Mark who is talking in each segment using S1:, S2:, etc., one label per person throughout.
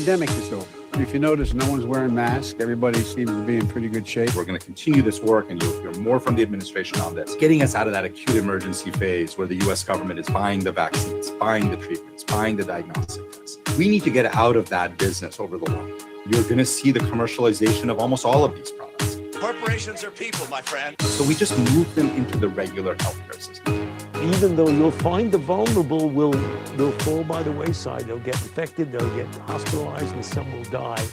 S1: pandemic is over. If you notice, no one's wearing masks. Everybody seems to be in pretty good shape.
S2: We're going to continue this work, and you'll hear more from the administration on this, getting us out of that acute emergency phase where the U.S. government is buying the vaccines, buying the treatments, buying the diagnostic tests. We need to get out of that business over the long run. You're going to see the commercialization of almost all of these products.
S3: Corporations are people, my friend.
S2: So we just move them into the regular healthcare system.
S4: Even though you'll find the vulnerable they'll fall by the wayside, they'll get infected, they'll get hospitalized, and some will die.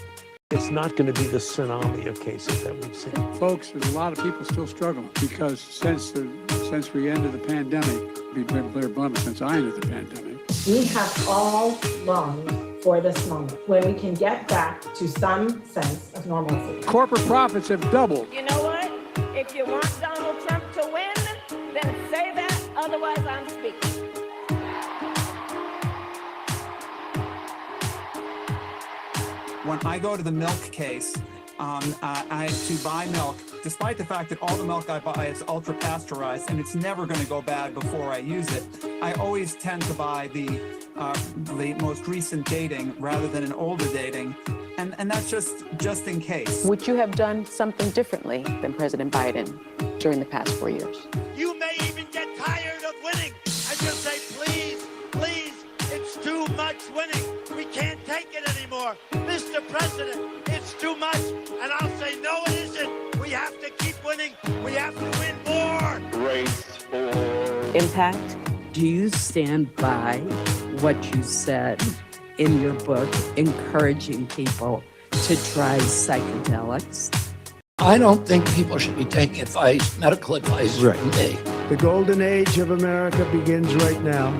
S4: It's not going to be the tsunami of cases that we've seen.
S1: Folks, there's a lot of people still struggling because since we ended the pandemic, be very blunt, since I ended the pandemic.
S5: We have all longed for this moment when we can get back to some sense of normalcy.
S1: Corporate profits have doubled.
S6: You know what? If you want Donald Trump to win, then say that. Otherwise, I'm speaking.
S7: When I go to the milk case, I to buy milk, despite the fact that all the milk I buy is ultra pasteurized and it's never going to go bad before I use it, I always tend to buy the most recent dating rather than an older dating, and that's just in case.
S8: Would you have done something differently than President Biden during the past 4 years?
S3: You may even get tired of winning and just say, please, please, it's too much winning. We can't take it anymore. Mr. President, it's too much. And I'll say, no, it isn't. We have to keep winning. We have to win more.
S9: Race for
S8: Impact?
S10: Do you stand by what you said in your book, encouraging people to try psychedelics?
S11: I don't think people should be taking advice, medical advice from me.
S4: The golden age of America begins right now.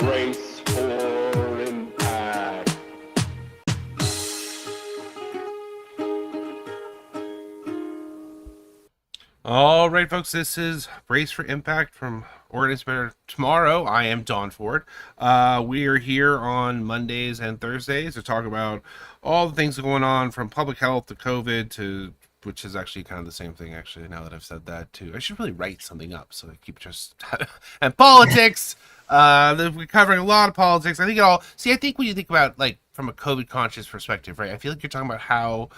S9: race for impact.
S12: All right, folks, this is Brace for Impact from Organize Better Tomorrow. I am Don Ford. We are here on Mondays and Thursdays to talk about all the things going on from public health to COVID to, which is actually kind of the same thing, actually, now that I've said that, too. I should really write something up so I keep just... and politics! We're covering a lot of politics. I think when you think about, like, from a COVID-conscious perspective, right, I feel like you're talking about how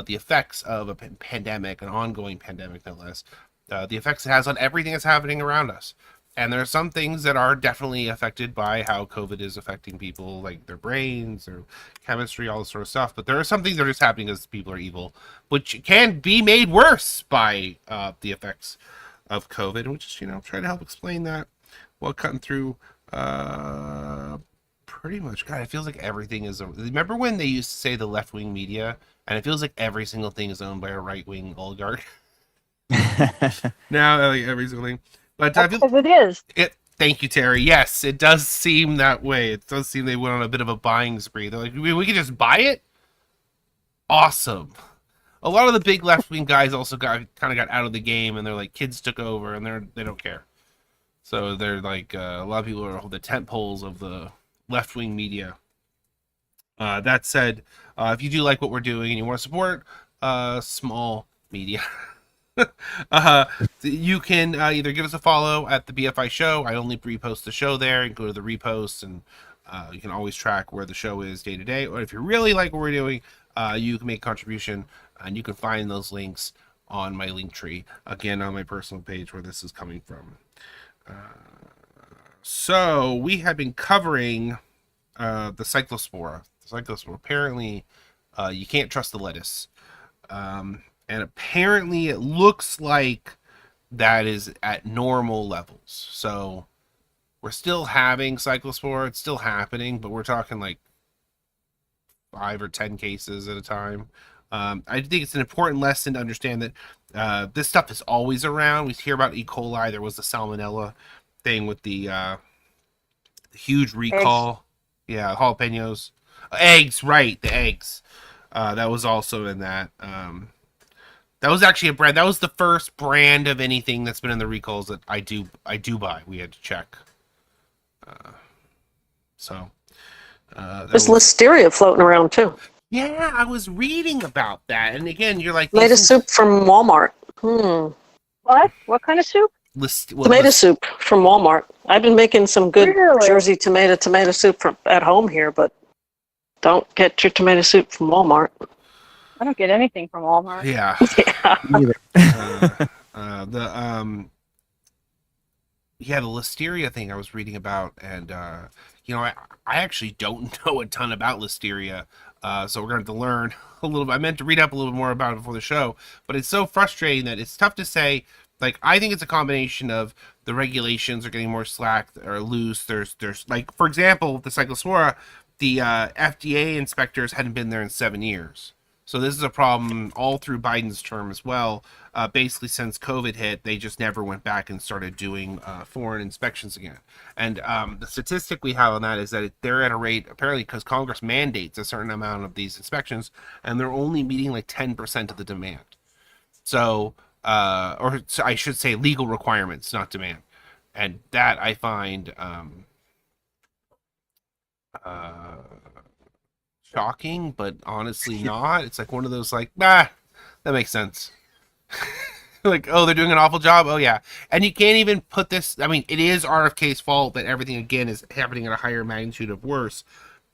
S12: the effects of a pandemic, an ongoing pandemic, no less, the effects it has on everything that's happening around us. And there are some things that are definitely affected by how COVID is affecting people, like their brains, their chemistry, all this sort of stuff. But there are some things that are just happening because people are evil, which can be made worse by the effects of COVID. And we'll just, try to help explain that while cutting through pretty much. God, it feels like everything is... Remember when they used to say the left-wing media? And it feels like every single thing is owned by a right-wing oligarch. Now, like, every single thing. But
S6: Because it is.
S12: Thank you, Terry. Yes, it does seem that way. It does seem they went on a bit of a buying spree. They're like, we can just buy it? Awesome. A lot of the big left-wing guys also got out of the game, and they're like, kids took over, and they don't care. So they're like, a lot of people are the tent poles of the left-wing media. That said, if you do like what we're doing and you want to support small media, you can either give us a follow at the BFI show. I only repost the show there. You can go to the reposts, and you can always track where the show is day to day. Or if you really like what we're doing, you can make a contribution, and you can find those links on my link tree, again, on my personal page where this is coming from. So we have been covering the Cyclospora. Apparently, you can't trust the lettuce. And apparently it looks like that is at normal levels. So we're still having Cyclospora. It's still happening, but we're talking like 5 or 10 cases at a time. I think it's an important lesson to understand that this stuff is always around. We hear about E. coli. There was the salmonella thing with the huge recall. Eggs. Yeah, jalapenos. Eggs, right, the eggs. That was also in that. That was actually a brand. That was the first brand of anything that's been in the recalls that I do buy. We had to check.
S13: There's listeria floating around too.
S12: Yeah, I was reading about that. And again, you're like...
S13: Tomato soup from Walmart.
S6: What? What kind of soup?
S13: Tomato soup from Walmart. I've been making some good
S6: Really?
S13: Jersey tomato soup at home here, but don't get your tomato soup from Walmart.
S6: I don't get anything from Walmart.
S12: Yeah.
S13: Yeah.
S12: The listeria thing I was reading about, and I actually don't know a ton about listeria, so we're going to learn a little bit. I meant to read up a little bit more about it before the show, but it's so frustrating that it's tough to say. Like, I think it's a combination of the regulations are getting more slack or loose. There's like, for example, the Cyclospora, the FDA inspectors hadn't been there in 7 years. So this is a problem all through Biden's term as well. Basically, since COVID hit, they just never went back and started doing foreign inspections again. And the statistic we have on that is that they're at a rate, apparently because Congress mandates a certain amount of these inspections, and they're only meeting like 10% of the demand. So, I should say legal requirements, not demand. And that I find shocking, but honestly not. It's like one of those like, that makes sense. Like, oh, they're doing an awful job. Oh yeah. And you can't even put this, I mean, it is RFK's fault that everything again is happening at a higher magnitude of worse.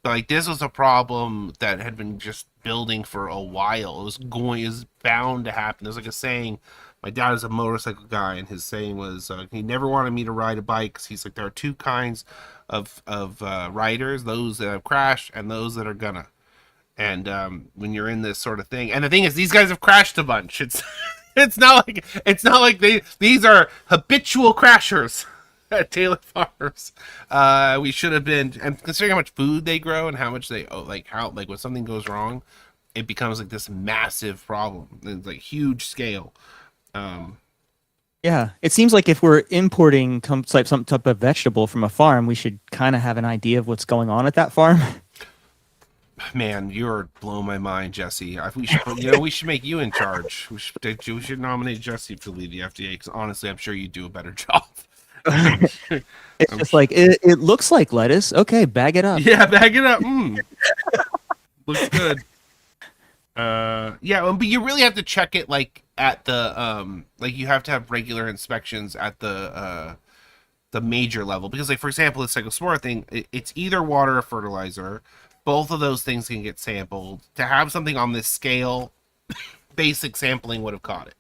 S12: But like, this was a problem that had been just building for a while. It was bound to happen. There's like a saying, my dad is a motorcycle guy, and his saying was he never wanted me to ride a bike because he's like, there are two kinds of riders, those that have crashed and those that are gonna. And when you're in this sort of thing, and the thing is, these guys have crashed a bunch. It's not like these are habitual crashers at Taylor Farms. We should have been, and considering how much food they grow and how much they when something goes wrong, it becomes like this massive problem. It's like huge scale.
S14: Yeah, it seems like if we're importing some type of vegetable from a farm, we should kind of have an idea of what's going on at that farm.
S12: Man, you're blowing my mind, Jesse. We should make you in charge. We should nominate Jesse to lead the FDA because honestly, I'm sure you do a better job.
S14: It's just like it looks like lettuce. Okay, bag it up.
S12: Yeah, bag it up. Looks good. Yeah, but you really have to check it like at the like you have to have regular inspections at the major level because, like, for example, the Cyclospora thing, it's either water or fertilizer. Both of those things can get sampled. To have something on this scale, basic sampling would have caught it.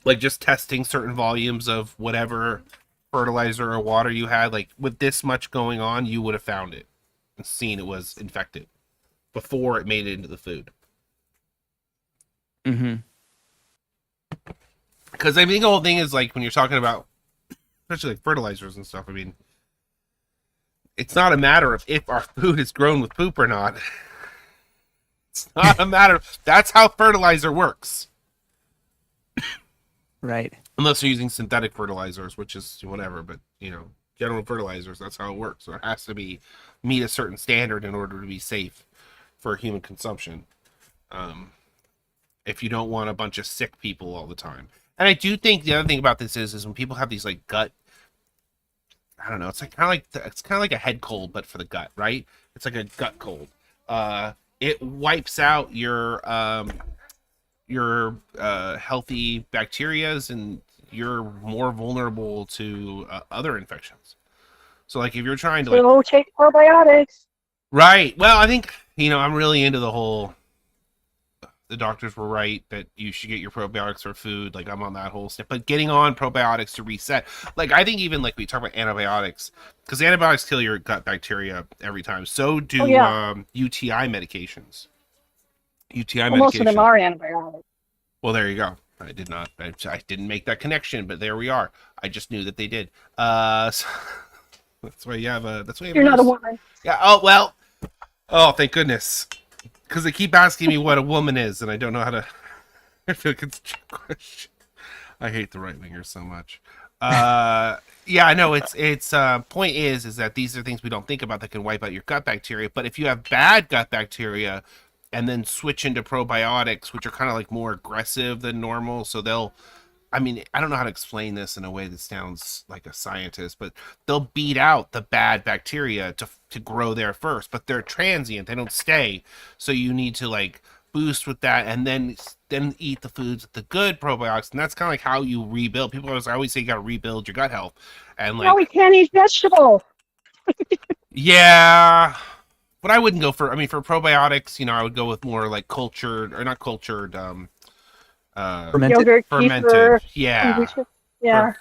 S12: Like just testing certain volumes of whatever fertilizer or water you had, like with this much going on, you would have found it and seen it was infected before it made it into the food.
S14: Mm-hmm.
S12: Because I think the whole thing is like when you're talking about, especially like fertilizers and stuff, I mean, it's not a matter of if our food is grown with poop or not. It's not a matter of, that's how fertilizer works.
S14: Right.
S12: Unless you're using synthetic fertilizers, which is whatever, but general fertilizers, that's how it works. So it has to meet a certain standard in order to be safe for human consumption. If you don't want a bunch of sick people all the time. And I do think the other thing about this is when people have these like gut, I don't know, it's kind of like a head cold, but for the gut, right? It's like a gut cold. It wipes out your healthy bacterias, and you're more vulnerable to other infections. So like if you're trying to
S6: So take probiotics.
S12: right. Well, I think I'm really into the whole. The doctors were right that you should get your probiotics for food. Like I'm on that whole step, but getting on probiotics to reset. Like I think even like we talk about antibiotics, because antibiotics kill your gut bacteria every time. So do UTI medications.
S6: Well, most of them are antibiotics.
S12: Well, there you go. I didn't make that connection, but there we are. I just knew that they did. So that's why you have a. That's why you have
S6: You're not a woman.
S12: Yeah. Oh well. Oh, thank goodness. Because they keep asking me what a woman is, and I don't know how to. I feel like it's a trick question. I hate the right wingers so much. Yeah, I know. It's point is that these are things we don't think about that can wipe out your gut bacteria. But if you have bad gut bacteria, and then switch into probiotics, which are kind of like more aggressive than normal, so they'll. I mean, I don't know how to explain this in a way that sounds like a scientist, but they'll beat out the bad bacteria to grow there first, but they're transient. They don't stay. So you need to like boost with that, and then eat the foods with the good probiotics, and that's kind of like how you rebuild. People always say you got to rebuild your gut health, and like
S6: No, we can't eat vegetables.
S12: yeah, but I wouldn't go for. I mean, for probiotics, I would go with more like cultured or not cultured,
S14: Fermented.
S6: Yogurt,
S12: fermented.
S6: kefir,
S12: Yeah,
S6: kombucha. Yeah.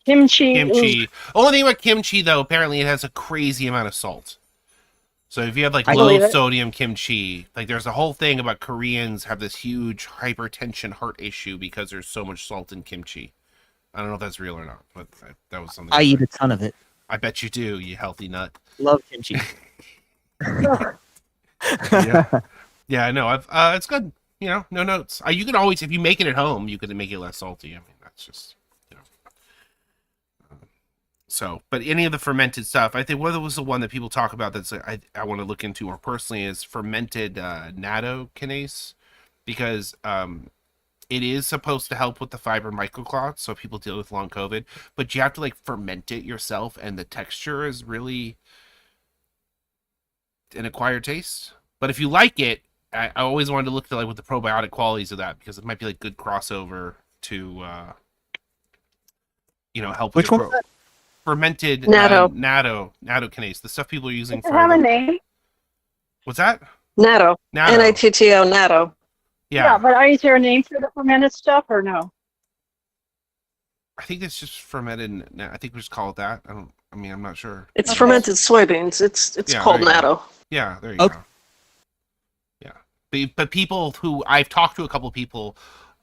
S6: Kimchi.
S12: kimchi. Only thing about kimchi though, apparently it has a crazy amount of salt. So if you have like
S6: I
S12: low
S6: believe it.
S12: sodium kimchi, like there's a whole thing about Koreans have this huge hypertension heart issue because there's so much salt in kimchi. I don't know if that's real or not, but that was something.
S14: I eat a ton of it.
S12: I bet you do, you healthy nut.
S14: Love kimchi.
S12: Yeah, I know. It's good. No notes. You can always, if you make it at home, you can make it less salty. I mean, that's just, So, but any of the fermented stuff, I think what was the one that people talk about that's I want to look into more personally is fermented nattokinase, because it is supposed to help with the fiber microclots, so people deal with long COVID, but you have to like ferment it yourself, and the texture is really an acquired taste. But if you like it, I always wanted to look at like with the probiotic qualities of that, because it might be like good crossover to help with
S14: Which one?
S12: Fermented nattokinase, the stuff people are using
S6: Does it
S12: for
S6: have a name?
S12: What's that?
S13: Natto.
S12: Natto.
S13: Natto. Natto.
S6: Yeah, but is there a name for the fermented stuff or no?
S12: I think it's just fermented. I think we just call it that. I'm not sure.
S13: It's fermented soybeans. It's called
S12: there you go.
S13: natto.
S12: Yeah, there you go. Yeah, but people who I've talked to, a couple of people,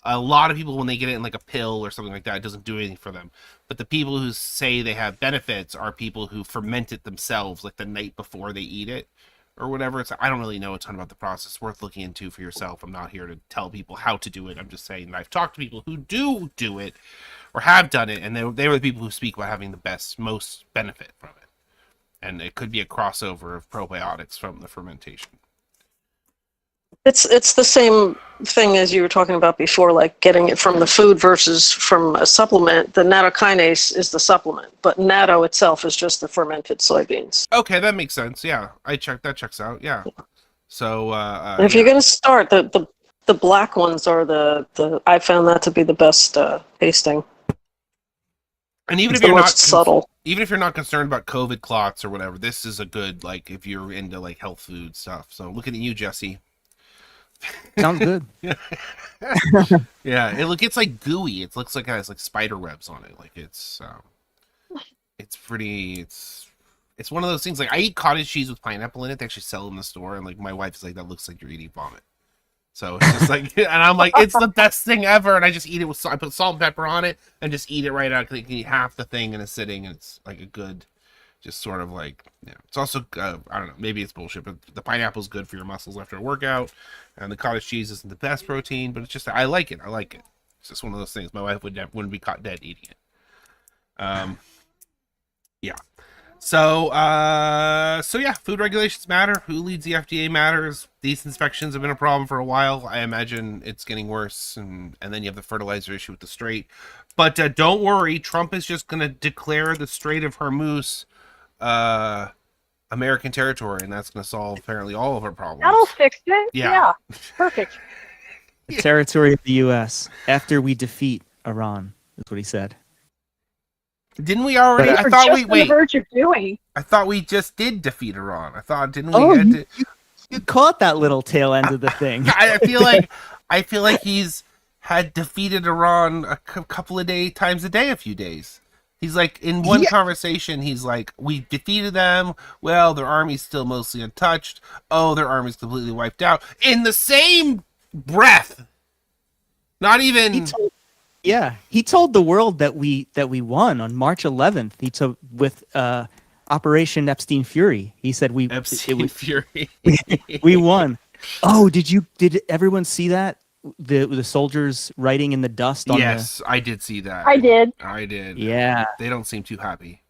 S12: a lot of people when they get it in like a pill or something like that, it doesn't do anything for them. But the people who say they have benefits are people who ferment it themselves, like the night before they eat it or whatever. I don't really know a ton about the process. It's worth looking into for yourself. I'm not here to tell people how to do it. I'm just saying that I've talked to people who do it or have done it, and they were the people who speak about having the most benefit from it. And it could be a crossover of probiotics from the fermentation.
S13: It's the same thing as you were talking about before, like getting it from the food versus from a supplement. The nattokinase is the supplement, but natto itself is just the fermented soybeans.
S12: Okay, that makes sense. Yeah, that checks out. Yeah. So
S13: If you're gonna start, the black ones are the I found that to be the best tasting.
S12: And even
S13: It's
S12: if you're
S13: the
S12: not
S13: most subtle.
S12: Even if you're not concerned about COVID clots or whatever, this is a good, like, if you're into like health food stuff. So looking at you, Jesse.
S14: Sounds good.
S12: Yeah, it's like gooey. It looks like it has like spider webs on it. Like it's one of those things. Like I eat cottage cheese with pineapple in it. They actually sell it in the store, and like my wife's like, that looks like you're eating vomit. So it's just like, and I'm like, it's the best thing ever. And I just eat it with I put salt and pepper on it and just eat it right out. You can eat half the thing in a sitting, and it's like a good, just sort of like, it's also, I don't know, maybe it's bullshit, but the pineapple's good for your muscles after a workout, and the cottage cheese isn't the best protein, but it's just, I like it. It's just one of those things. My wife wouldn't be caught dead eating it. Yeah. So yeah, food regulations matter. Who leads the FDA matters. These inspections have been a problem for a while. I imagine it's getting worse, and then you have the fertilizer issue with the Strait. But don't worry, Trump is just going to declare the Strait of Hormuz American territory, and that's going to solve apparently all of our problems.
S6: That'll fix it.
S12: Yeah.
S6: Perfect.
S14: The territory of the U.S. after we defeat Iran, is what he said.
S12: Didn't we already?
S6: We're just on the verge of doing.
S12: I thought we just did defeat Iran. I thought, didn't we?
S14: Oh, you caught that little tail end of the thing.
S12: I feel like he's had defeated Iran a couple of times a day, a few days. He's like, in one conversation, he's like, we defeated them. Well, their army's still mostly untouched. Oh, their army's completely wiped out. In the same breath. Not even.
S14: He told the world that we won on March 11th. He took with Operation Epstein Fury. He said
S12: Fury.
S14: we won. Oh, did everyone see that? The soldiers writing in the dust on
S12: I did see that.
S6: I did.
S14: Yeah.
S12: They don't seem too happy.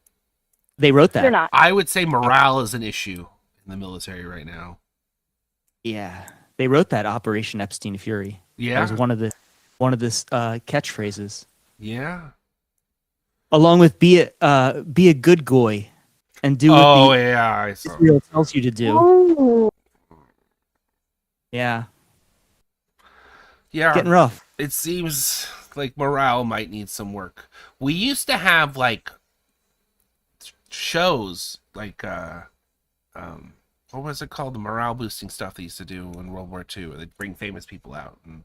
S14: They wrote that.
S6: They're not.
S12: I would say morale is an issue in the military right now.
S14: Yeah. They wrote that Operation Epstein Fury.
S12: Yeah.
S14: That was one of the catchphrases.
S12: Yeah.
S14: Along with be a good goy and do what
S12: I saw
S14: Israel tells you to do.
S6: Ooh.
S14: Yeah.
S12: Yeah,
S14: getting rough.
S12: it seems like morale might need some work. We used to have like shows like what was it called? The morale boosting stuff they used to do in World War II. They'd bring famous people out and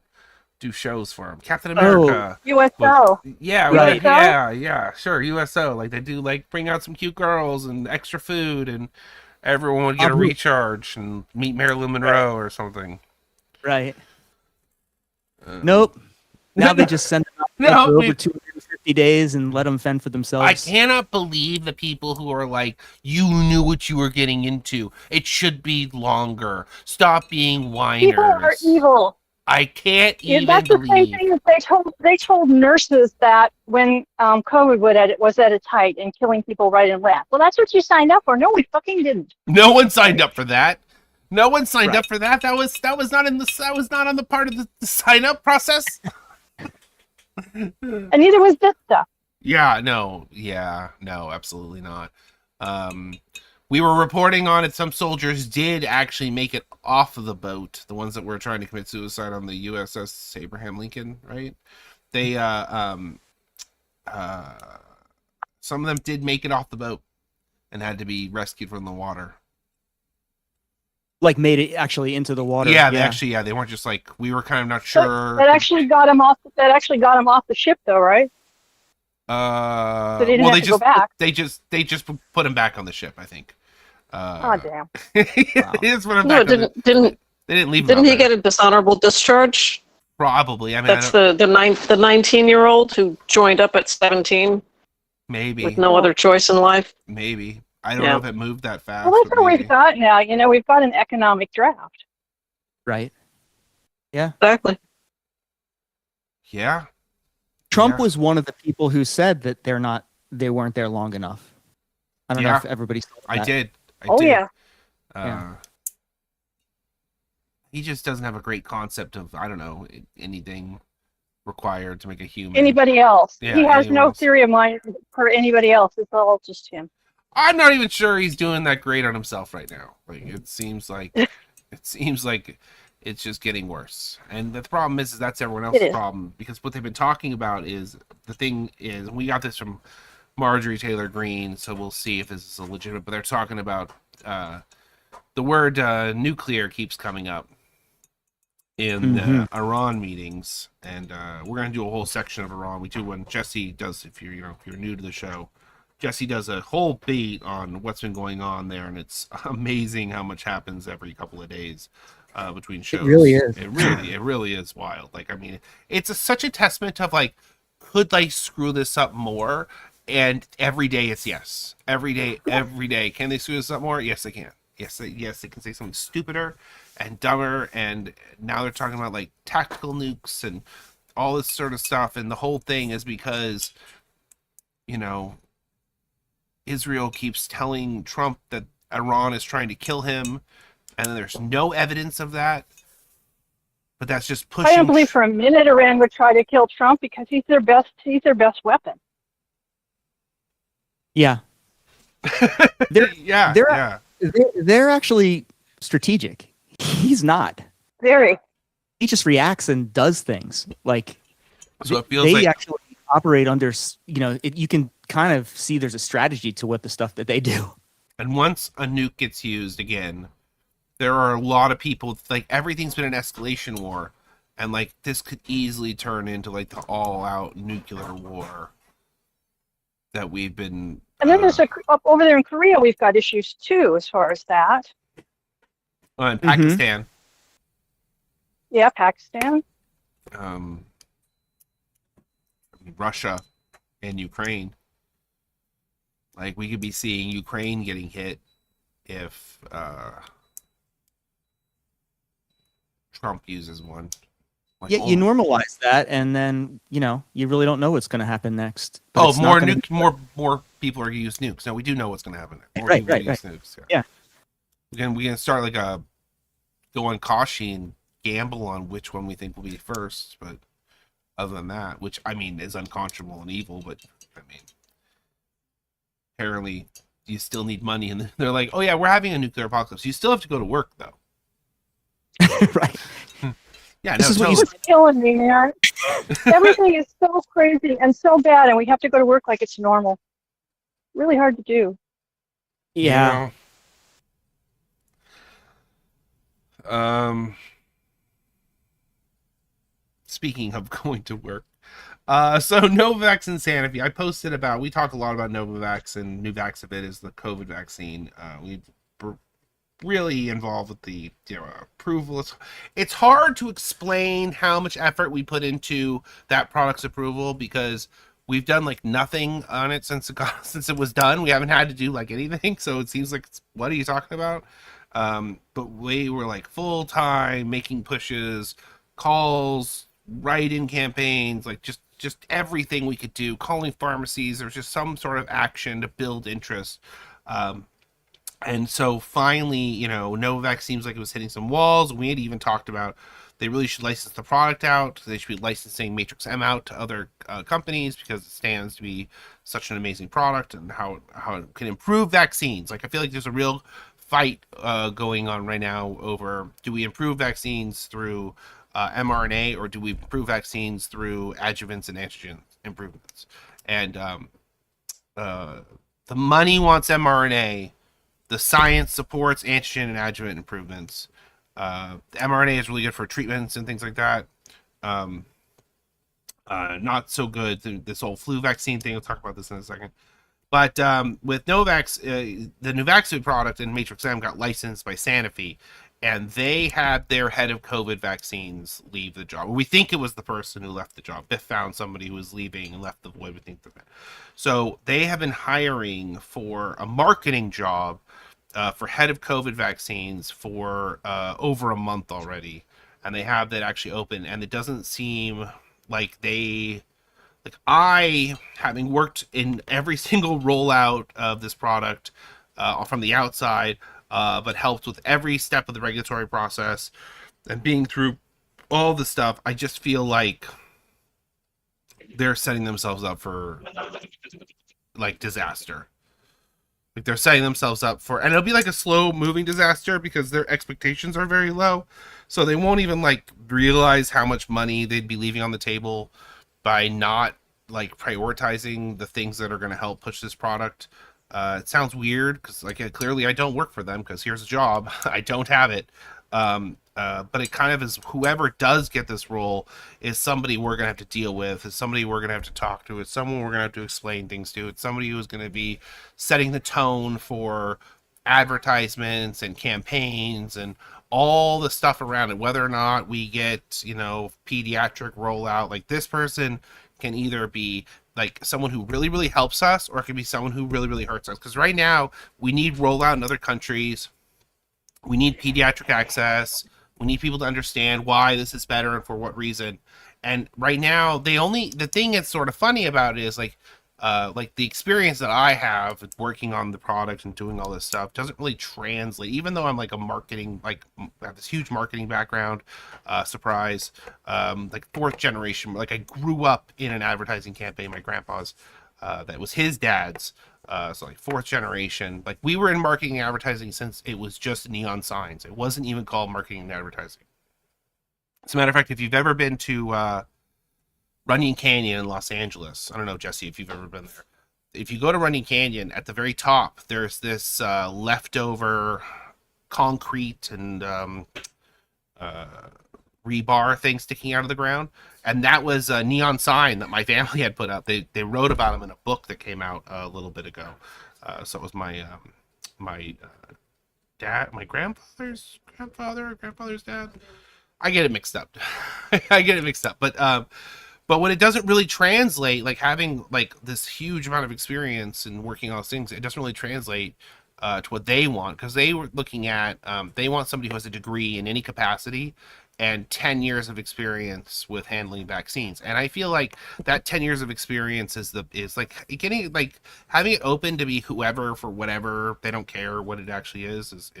S12: do shows for them. Captain America.
S5: USO.
S12: Yeah,
S14: Right.
S12: yeah, sure, USO. Like they do, like bring out some cute girls and extra food, and everyone would get a recharge and meet Marilyn Monroe or something.
S14: Right. Nope. Now they just send them out for over 250 days and let them fend for themselves.
S12: I cannot believe the people who are like, you knew what you were getting into. It should be longer. Stop being whiners.
S15: People are evil.
S12: I can't even
S15: That's the
S12: believe.
S15: same thing that they told nurses that when COVID was at its height and killing people right and left. Well, that's what you signed up for. No, we fucking didn't.
S12: No one signed up for that. No one signed up for that. That was not in the. That was not on the part of the sign up process.
S15: And neither was this stuff.
S12: Yeah, no, absolutely not. We were reporting on it. Some soldiers did actually make it off of the boat. The ones that were trying to commit suicide on the USS Abraham Lincoln, right? They, some of them did make it off the boat and had to be rescued from the water.
S14: Like made it actually into the water.
S12: Yeah, they weren't just like, we were kind of not sure.
S15: That actually got him off. That actually got him off the ship, though, right? So they didn't have to go back.
S12: They just put him back on the ship, I think.
S15: Oh damn!
S13: No, didn't
S12: they didn't leave him?
S13: Didn't
S12: out
S13: he
S12: there.
S13: get a dishonorable discharge?
S12: Probably. I mean,
S13: That's the 19-year-old who joined up at 17.
S12: Maybe
S13: with no other choice in life.
S12: Maybe I don't know if it moved that fast.
S15: Well, that's what we've got now. You know, we've got an economic draft.
S14: Right. Yeah.
S13: Exactly.
S12: Yeah.
S14: Trump was one of the people who said that they weren't there long enough. I don't know if everybody saw that.
S12: I did.
S15: Yeah.
S12: He just doesn't have a great concept of, I don't know, anything required to make a human.
S15: Anybody else?
S12: Yeah,
S15: he has no
S12: else.
S15: theory of mind for anybody else. It's all just him.
S12: I'm not even sure he's doing that great on himself right now. Like it seems like it's just getting worse. And the problem is that's everyone else's problem, because what they've been talking about is we got this from Marjorie Taylor Greene, so we'll see if this is a legitimate, but they're talking about the word nuclear keeps coming up in the Iran meetings, and we're going to do a whole section of Iran. We do when Jesse does, if you're new to the show, Jesse does a whole beat on what's been going on there, and it's amazing how much happens every couple of days between shows.
S14: It really is.
S12: It really is wild. Like, I mean, it's such a testament of like, could they screw this up more? And every day it's yes. Every day. Can they screw this up more? Yes, they can. Yes, they can say something stupider and dumber. And now they're talking about like tactical nukes and all this sort of stuff. And the whole thing is because, Israel keeps telling Trump that Iran is trying to kill him, and then there's no evidence of that. But that's just pushing.
S15: I don't believe for a minute Iran would try to kill Trump because he's their best weapon.
S14: Yeah. They're actually strategic. He's not.
S15: Very.
S14: He just reacts and does things. Like,
S12: so it feels
S14: they
S12: like
S14: actually operate under, you can kind of see there's a strategy to what the stuff that they do.
S12: And once a nuke gets used again, there are a lot of people, like, everything's been an escalation war, and like this could easily turn into like the all-out nuclear war that we've been.
S15: And then there's up over there in Korea, we've got issues too, as far as that.
S12: In Pakistan.
S15: Yeah, Pakistan.
S12: Russia and Ukraine. Like, we could be seeing Ukraine getting hit if Trump uses one. Like,
S14: Yeah, you normalize that, and then you really don't know what's going to happen next. But
S12: Oh,
S14: it's not gonna
S12: more people are going to use nukes. No, we do know what's going to happen. More
S14: Right,
S12: people are gonna
S14: right,
S12: use nukes.
S14: Yeah.
S12: We can start like go on Kashi and gamble on which one we think will be first. But other than that, which I mean is unconscionable and evil, but I mean, apparently you still need money, and they're like, oh yeah, we're having a nuclear apocalypse. You still have to go to work though.
S14: Right.
S12: Yeah,
S14: This
S12: no,
S14: is what you
S15: It's killing me, man. Everything is so crazy and so bad, and we have to go to work like it's normal. Really hard to do.
S14: Yeah.
S12: Speaking of going to work, so Novavax and Sanofi, I posted about. We talk a lot about Novavax and Nuvaxovid is the COVID vaccine. We really involved with the approval. It's hard to explain how much effort we put into that product's approval because we've done like nothing on it since since it was done. We haven't had to do like anything, so it seems like what are you talking about? But we were like full time making pushes, calls, write-in campaigns, like just everything we could do, calling pharmacies. There's just some sort of action to build interest. And so finally, Novavax seems like it was hitting some walls. We had even talked about they really should license the product out. They should be licensing Matrix M out to other companies because it stands to be such an amazing product and how it can improve vaccines. Like I feel like there's a real fight going on right now over do we improve vaccines through mRNA or do we improve vaccines through adjuvants and antigen improvements? And the money wants mRNA. The science supports antigen and adjuvant improvements. The mRNA is really good for treatments and things like that. Not so good. This whole flu vaccine thing, we'll talk about this in a second. But with Novavax, the Nuvaxovid product and Matrix M got licensed by Sanofi, and they had their head of COVID vaccines leave the job. We think it was the person who left the job. Biff found somebody who was leaving and left the void. We think that. So they have been hiring for a marketing job for head of COVID vaccines for over a month already, and they have that actually open. And it doesn't seem like I, having worked in every single rollout of this product from the outside, but helped with every step of the regulatory process and being through all the stuff, I just feel like they're setting themselves up for like disaster. Like they're setting themselves up for, and it'll be like a slow moving disaster because their expectations are very low. So they won't even like realize how much money they'd be leaving on the table by not like prioritizing the things that are going to help push this product. It sounds weird because like clearly I don't work for them because here's a job. I don't have it. But it kind of is whoever does get this role is somebody we're going to have to deal with, is somebody we're going to have to talk to, it's someone we're going to have to explain things to, it's somebody who's going to be setting the tone for advertisements and campaigns and all the stuff around it, whether or not we get, pediatric rollout. Like this person can either be like someone who really, really helps us, or it can be someone who really, really hurts us. Because right now we need rollout in other countries. We need pediatric access. We need people to understand why this is better and for what reason. And right now, the thing that's sort of funny about it is like the experience that I have working on the product and doing all this stuff doesn't really translate. Even though I'm like a marketing, I have this huge marketing background, surprise, like fourth generation. Like I grew up in an advertising campaign. My grandpa's, that was his dad's. So like fourth generation, like we were in marketing and advertising since it was just neon signs. It wasn't even called marketing and advertising. As a matter of fact, if you've ever been to Runyon Canyon in Los Angeles, I don't know, Jesse, if you've ever been there. If you go to Runyon Canyon, at the very top, there's this leftover concrete and rebar thing sticking out of the ground, and that was a neon sign that my family had put up. They wrote about them in a book that came out a little bit ago. So it was my dad, my grandfather's dad. I get it mixed up. But when it doesn't really translate, like having like this huge amount of experience and working on those things, it doesn't really translate to what they want, because they were looking at they want somebody who has a degree in any capacity and 10 years of experience with handling vaccines. And I feel like that 10 years of experience is like getting, like having it open to be whoever for whatever, they don't care what it actually is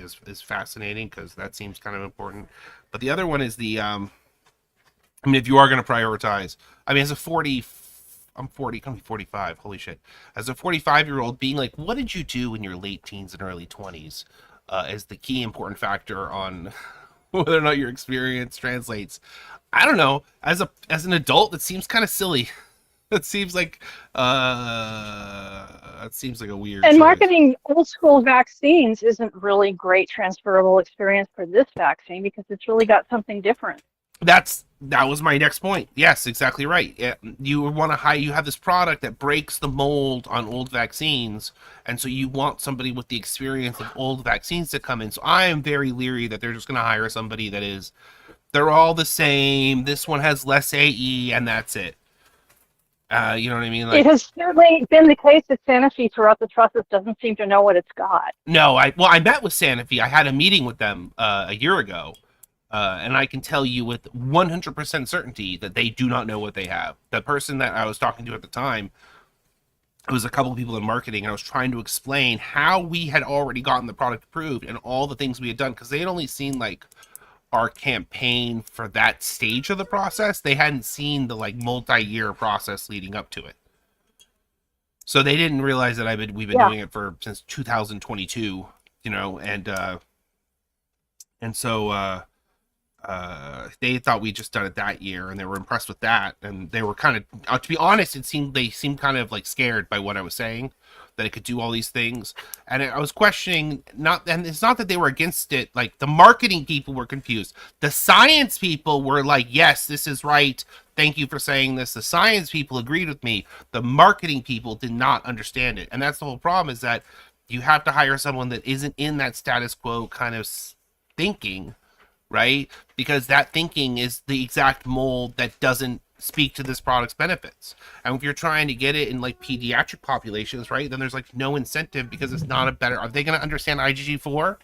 S12: fascinating, because that seems kind of important. But the other one is the if you are going to prioritize, as a 40, I'm 40, coming 45, holy shit. As a 45-year-old, being like, what did you do in your late teens and early 20s is the key important factor on whether or not your experience translates. I don't know. As an adult, it seems kind of silly. It seems like a weird
S15: And
S12: choice.
S15: marketing old school vaccines isn't really great transferable experience for this vaccine because it's really got something different.
S12: That was my next point. Yes, exactly right. Yeah, you have this product that breaks the mold on old vaccines, and so you want somebody with the experience of old vaccines to come in. So I am very leery that they're just going to hire somebody they're all the same. This one has less AE, and that's it. You know what I mean? Like,
S15: it has certainly been the case that Sanofi throughout the process doesn't seem to know what it's got.
S12: No, I met with Sanofi. I had a meeting with them a year ago, and I can tell you with 100% certainty that they do not know what they have. The person that I was talking to at the time, it was a couple of people in marketing, and I was trying to explain how we had already gotten the product approved and all the things we had done, because they had only seen like our campaign for that stage of the process. They hadn't seen the like multi-year process leading up to it. So they didn't realize that we've been doing it since 2022, you know, and so they thought we'd just done it that year, and they were impressed with that, and they were kind of, to be honest, they seemed kind of like scared by what I was saying, that it could do all these things, and I was questioning, and it's not that they were against it, like the marketing people were confused. The science people were like, yes, this is right, thank you for saying this. The science people agreed with me. The marketing people did not understand it, and that's the whole problem, is that you have to hire someone that isn't in that status quo kind of thinking, right? Because that thinking is the exact mold that doesn't speak to this product's benefits. And if you're trying to get it in like pediatric populations, right, then there's like no incentive, because it's not a better, are they going to understand IgG4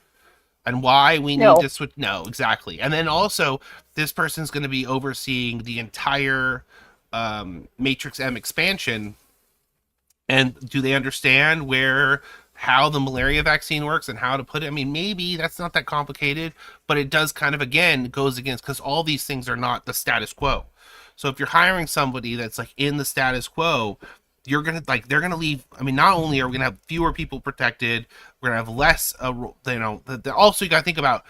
S12: and why we need to switch? No, exactly. And then also this person's going to be overseeing the entire Matrix M expansion, and do they understand how the malaria vaccine works and how to put it? I mean, maybe that's not that complicated, but it does kind of, again, goes against, because all these things are not the status quo. So if you're hiring somebody that's like in the status quo, they're gonna leave. I mean, not only are we gonna have fewer people protected, we're gonna have less. Also, you gotta think about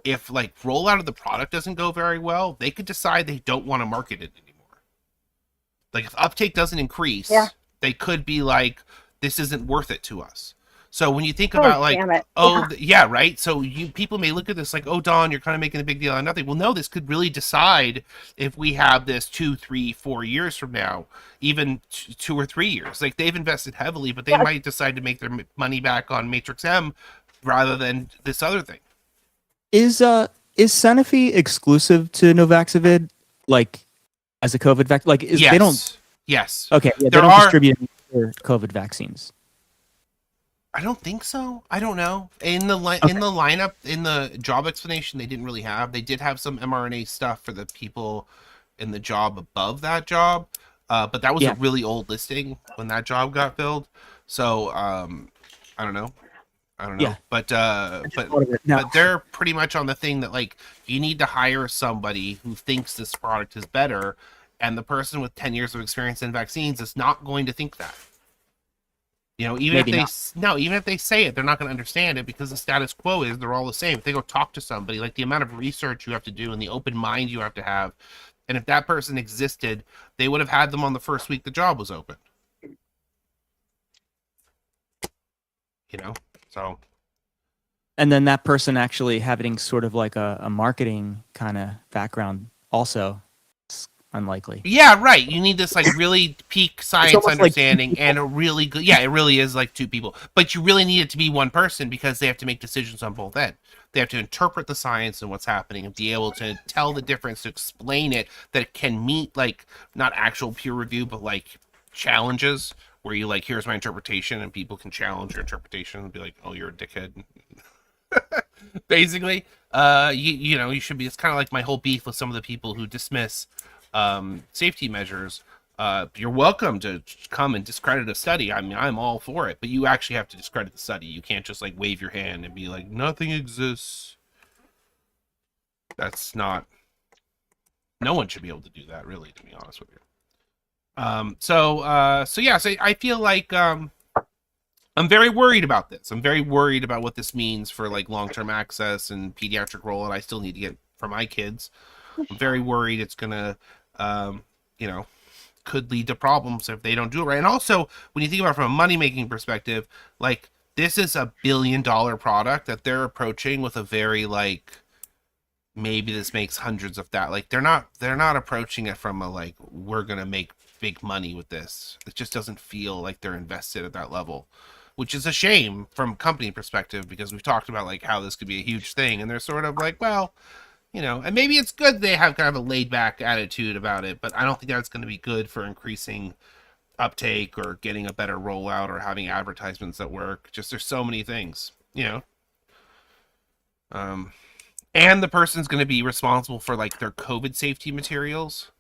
S12: if like rollout of the product doesn't go very well, they could decide they don't want to market it anymore. Like if uptake doesn't increase, they could be like, this isn't worth it to us. So when you think about like, right? So people may look at this like, oh, Don, you're kind of making a big deal out of nothing. Well, no, this could really decide if we have this 2, 3, 4 years from now, even 2 or 3 years. Like they've invested heavily, but they might decide to make their money back on Matrix M rather than this other thing.
S14: Is Sanofi exclusive to Novaxavid, like as a COVID vaccine? Like they don't.
S12: Yes.
S14: Okay. Yeah, they don't distribute their COVID vaccines.
S12: I don't think so. I don't know. In the lineup, in the job explanation, they didn't really have. They did have some mRNA stuff for the people in the job above that job, but that was a really old listing when that job got filled. So I don't know.
S14: Yeah.
S12: But they're pretty much on the thing that like you need to hire somebody who thinks this product is better, and the person with 10 years of experience in vaccines is not going to think that. You know, even if they say it, they're not going to understand it, because the status quo is they're all the same. If they go talk to somebody, like the amount of research you have to do and the open mind you have to have, and if that person existed, they would have had them on the first week the job was open. You know, so.
S14: And then that person actually having sort of like a marketing kind of background also is unlikely.
S12: Yeah, right. You need this like really peak science understanding like and a really good. Yeah, it really is like two people. But you really need it to be one person, because they have to make decisions on both ends. They have to interpret the science and what's happening and be able to tell the difference, to explain it, that it can meet like not actual peer review, but like challenges where you like, here's my interpretation, and people can challenge your interpretation and be like, oh, you're a dickhead. Basically, you know, you should be. It's kind of like my whole beef with some of the people who dismiss safety measures. You're welcome to come and discredit a study. I mean, I'm all for it, but you actually have to discredit the study. You can't just like wave your hand and be like, nothing exists. That's not. No one should be able to do that, really, to be honest with you. So I feel like I'm very worried about this. I'm very worried about what this means for like long-term access and pediatric rollout. I still need to get for my kids. I'm very worried it's gonna, you know, could lead to problems if they don't do it right. And also, when you think about it from a money-making perspective, like this is a billion-dollar product that they're approaching with a very like, maybe this makes hundreds of that. Like they're not approaching it from a like, we're gonna make big money with this. It just doesn't feel like they're invested at that level, which is a shame from a company perspective, because we've talked about like how this could be a huge thing, and they're sort of like, well, you know, and maybe it's good they have kind of a laid back attitude about it, but I don't think that's going to be good for increasing uptake or getting a better rollout or having advertisements that work. Just there's so many things, you know. And the person's going to be responsible for like their COVID safety materials.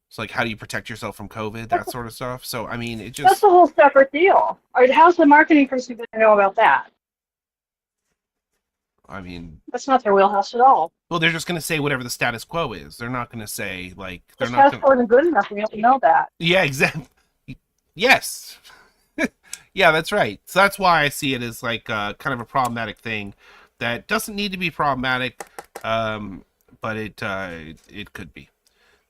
S12: It's like, how do you protect yourself from COVID, that sort of stuff. So I mean, it just,
S15: That's a whole separate deal. All right, how's the marketing person going to know about that?
S12: I mean,
S15: That's not their wheelhouse at all.
S12: well, they're just going to say whatever the status quo is. They're not going to say like,
S15: The
S12: they're not
S15: status
S12: gonna...
S15: quo isn't good enough. We don't know that.
S12: Yeah, exactly. Yes. Yeah, that's right. So that's why I see it as like kind of a problematic thing that doesn't need to be problematic, but it could be.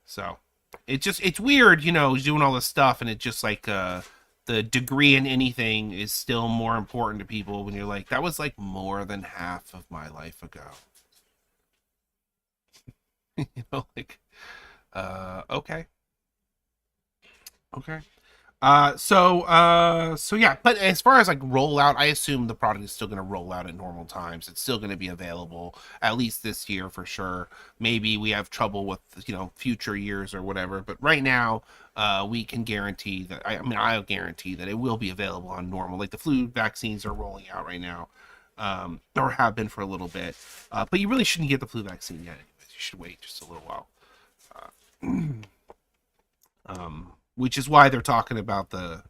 S12: So it's weird, you know, doing all this stuff, and it just like the degree in anything is still more important to people when you're like, that was like more than half of my life ago. You know, like, okay. So yeah, but as far as like rollout, I assume the product is still going to roll out at normal times. It's still going to be available at least this year for sure. Maybe we have trouble with, you know, future years or whatever, but right now, we can guarantee that, I'll guarantee that it will be available on normal. Like the flu vaccines are rolling out right now, or have been for a little bit. But you really shouldn't get the flu vaccine yet. You should wait just a little while. Which is why they're talking about the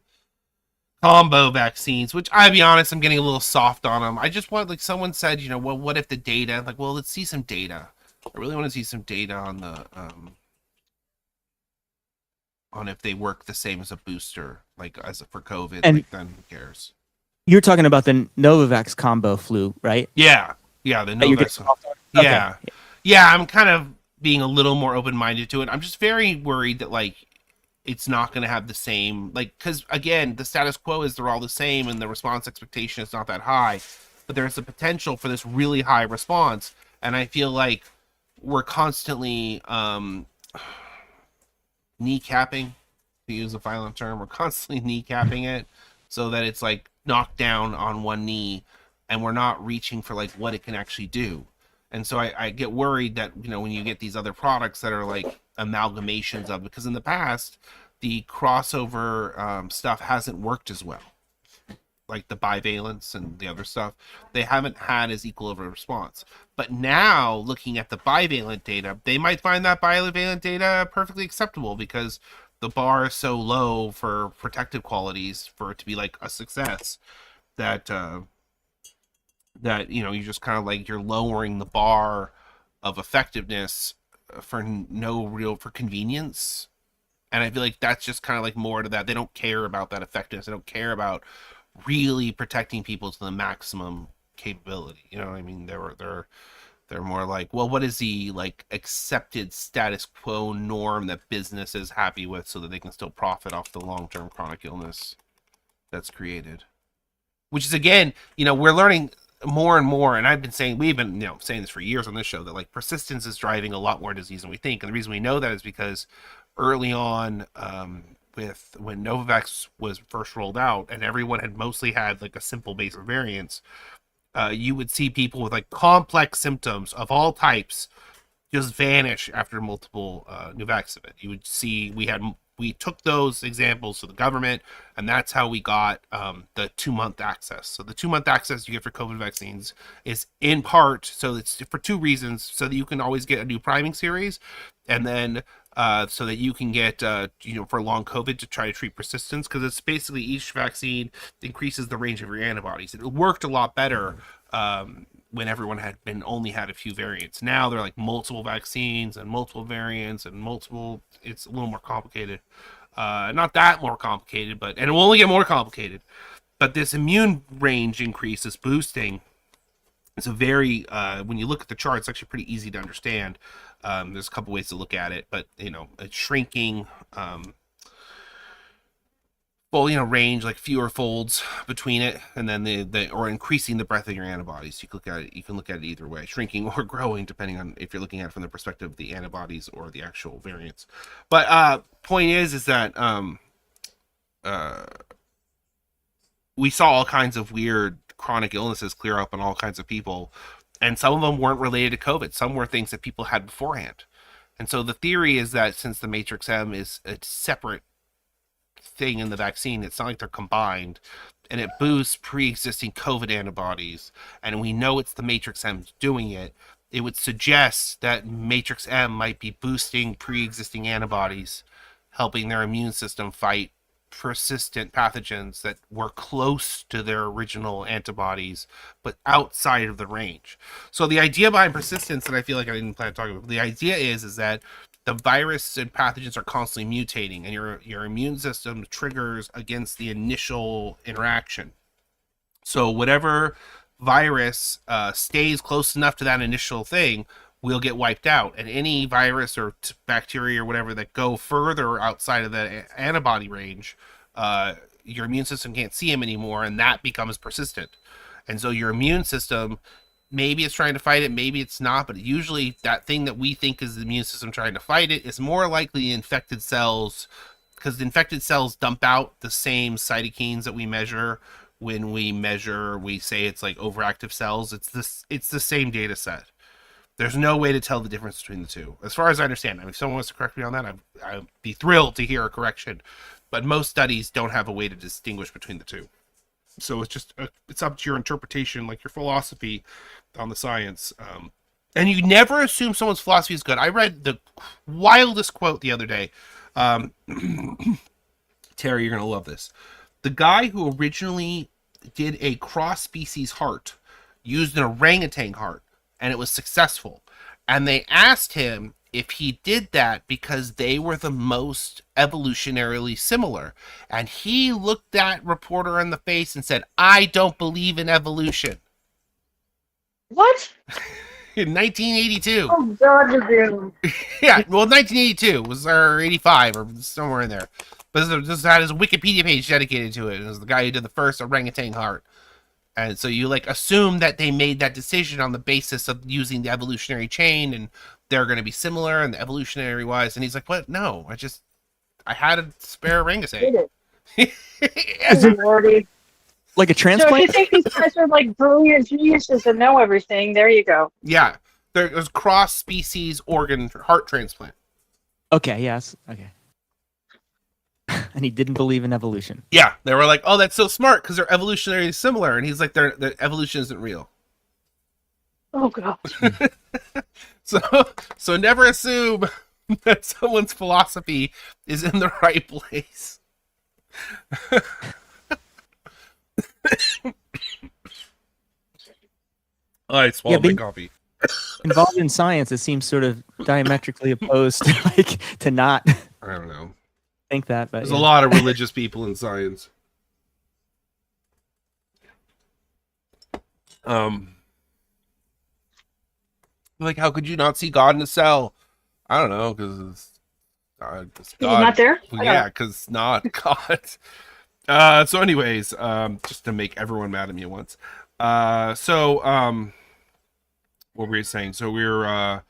S12: combo vaccines, which I'll be honest, I'm getting a little soft on them. I just want, like someone said, you know, well, what if the data, like, well, let's see some data. I really want to see some data on the, on if they work the same as a booster, like as for COVID,
S14: And-
S12: like then who cares?
S14: You're talking about the Novavax combo flu, right?
S12: Yeah. Yeah. The
S14: That you're
S12: Novavax.
S14: getting off on?
S12: Yeah.
S14: Okay.
S12: Yeah. I'm kind of being a little more open-minded to it. I'm just very worried that like, it's not going to have the same, like, because again, the status quo is they're all the same and the response expectation is not that high, but there's a potential for this really high response. And I feel like we're constantly kneecapping, to use a violent term, we're constantly kneecapping it so that it's like knocked down on one knee and we're not reaching for like what it can actually do. And so I get worried that, you know, when you get these other products that are like amalgamations of, because in the past, the crossover stuff hasn't worked as well. Like the bivalence and the other stuff, they haven't had as equal of a response. But now, looking at the bivalent data, they might find that bivalent data perfectly acceptable because the bar is so low for protective qualities for it to be like a success that that, you know, you just kind of like you're lowering the bar of effectiveness for for convenience. And I feel like that's just kind of like more to that. They don't care about that effectiveness. They don't care about really protecting people to the maximum capability. You know what I mean? They're more like, well, what is the like accepted status quo norm that business is happy with so that they can still profit off the long-term chronic illness that's created. Which is, again, you know, we're learning more and more, and I've been saying, we've been, you know, saying this for years on this show, that like persistence is driving a lot more disease than we think. And the reason we know that is because early on, with when Novavax was first rolled out and everyone had mostly had like a simple base of variants, you would see people with like complex symptoms of all types just vanish after multiple Nuvaxovid. You would see we took those examples to the government, and that's how we got the 2-month access. So the 2-month access you get for COVID vaccines is in part, so it's for 2 reasons, so that you can always get a new priming series, and then so that you can get, you know, for long COVID to try to treat persistence, because it's basically each vaccine increases the range of your antibodies. It worked a lot better when everyone had only had a few variants. Now they're like multiple vaccines and multiple variants and multiple, it's a little more complicated. Not that more complicated, but, and it will only get more complicated. But this immune range increase, this boosting, is a very, when you look at the chart, it's actually pretty easy to understand. There's a couple ways to look at it, but, it's shrinking, range, like fewer folds between it, and then or increasing the breadth of your antibodies. You can look at it either way, shrinking or growing, depending on if you're looking at it from the perspective of the antibodies or the actual variants. But point is that we saw all kinds of weird chronic illnesses clear up in all kinds of people, and some of them weren't related to COVID. Some were things that people had beforehand. And so the theory is that since the Matrix M is a separate thing in the vaccine, it's not like they're combined, and it boosts pre-existing COVID antibodies, and we know it's the Matrix M doing it. It would suggest that Matrix M might be boosting pre-existing antibodies, helping their immune system fight persistent pathogens that were close to their original antibodies but outside of the range. So the idea behind persistence, and I feel like I didn't plan to talk about, the idea is that the virus and pathogens are constantly mutating, and your immune system triggers against the initial interaction. So whatever virus stays close enough to that initial thing will get wiped out, and any virus or bacteria or whatever that go further outside of the antibody range, your immune system can't see them anymore, and that becomes persistent. And so your immune system, maybe it's trying to fight it, maybe it's not, but usually that thing that we think is the immune system trying to fight it is more likely infected cells, because the infected cells dump out the same cytokines that we measure when we say it's like overactive cells. It's the same data set. There's no way to tell the difference between the two, as far as I understand. I mean, if someone wants to correct me on that, I'd be thrilled to hear a correction. But most studies don't have a way to distinguish between the two. So it's just it's up to your interpretation, like your philosophy on the science. And you never assume someone's philosophy is good. I read the wildest quote the other day. Terry, you're going to love this. The guy who originally did a cross-species heart used an orangutan heart, and it was successful. And they asked him if he did that because they were the most evolutionarily similar. And he looked that reporter in the face and said, "I don't believe in evolution."
S15: What?
S12: In 1982.
S15: Oh, God, you
S12: Yeah, well, 1982 was or 85 or somewhere in there. But this had his Wikipedia page dedicated to it. It was the guy who did the first orangutan heart. And so you assume that they made that decision on the basis of using the evolutionary chain, and they're going to be similar and the evolutionary wise. And he's like, "What? No, I had a spare orangutan."
S14: Like a transplant?
S15: So if you think these guys are like brilliant geniuses and know everything, there you go.
S12: Yeah, there's cross-species organ heart transplant.
S14: Okay, yes, okay. And he didn't believe in evolution.
S12: Yeah, they were like, "Oh, that's so smart because they're evolutionarily similar," and he's like, "The evolution isn't real."
S15: Oh God.
S12: So never assume that someone's philosophy is in the right place. I swallowed my coffee.
S14: Involved in science, it seems sort of diametrically opposed to not.
S12: I don't know.
S14: Think that, but
S12: there's a lot of religious people in science. Like, how could you not see God in a cell? I don't know, because God.
S15: He's not there?
S12: Yeah, because it's not God. So anyways, just to make everyone mad at me at once. What were we saying? So we're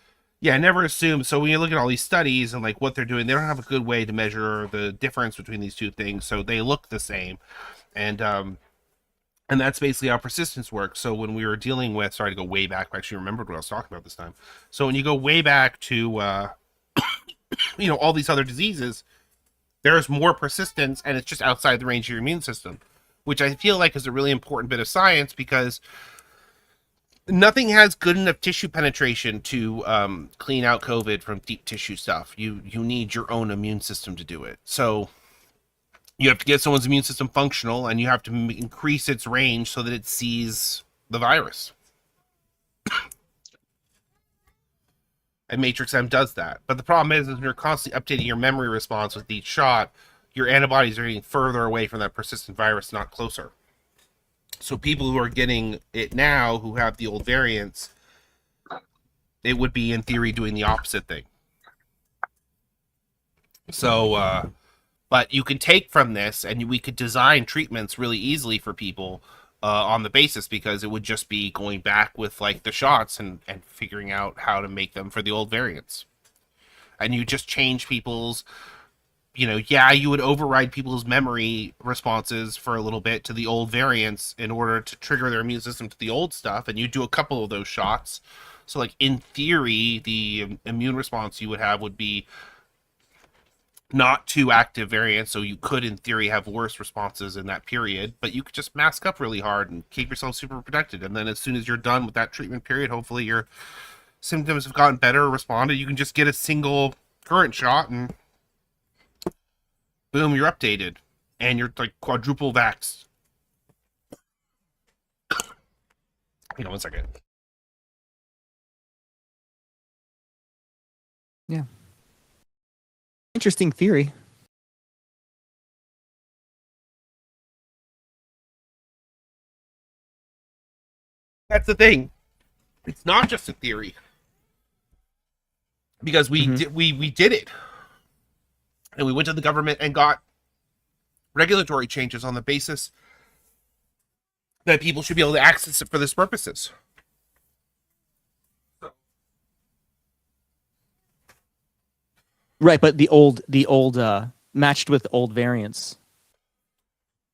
S12: never assume. So when you look at all these studies and like what they're doing, they don't have a good way to measure the difference between these two things. So they look the same, and that's basically how persistence works. So when we were dealing with, sorry to go way back, I actually remembered what I was talking about this time. So when you go way back to all these other diseases, there's more persistence, and it's just outside the range of your immune system, which I feel like is a really important bit of science, because nothing has good enough tissue penetration to clean out COVID from deep tissue stuff. You need your own immune system to do it. So you have to get someone's immune system functional, and you have to increase its range so that it sees the virus. And Matrix M does that. But the problem is when you're constantly updating your memory response with each shot, your antibodies are getting further away from that persistent virus, not closer. So people who are getting it now, who have the old variants, it would be in theory doing the opposite thing. So, but you can take from this, and we could design treatments really easily for people on the basis, because it would just be going back with like the shots and figuring out how to make them for the old variants. And you just change people's, you would override people's memory responses for a little bit to the old variants in order to trigger their immune system to the old stuff, and you do a couple of those shots. So like in theory, the immune response you would have would be not too active variants, so you could in theory have worse responses in that period, but you could just mask up really hard and keep yourself super protected. And then as soon as you're done with that treatment period, hopefully your symptoms have gotten better or responded, you can just get a single current shot and boom, you're updated and you're like quadruple vaxxed. Hang on 1 second.
S14: Yeah. Interesting theory.
S12: That's the thing. It's not just a theory, because we did it, and we went to the government and got regulatory changes on the basis that people should be able to access it for this purposes.
S14: Right, but the old matched with old variants.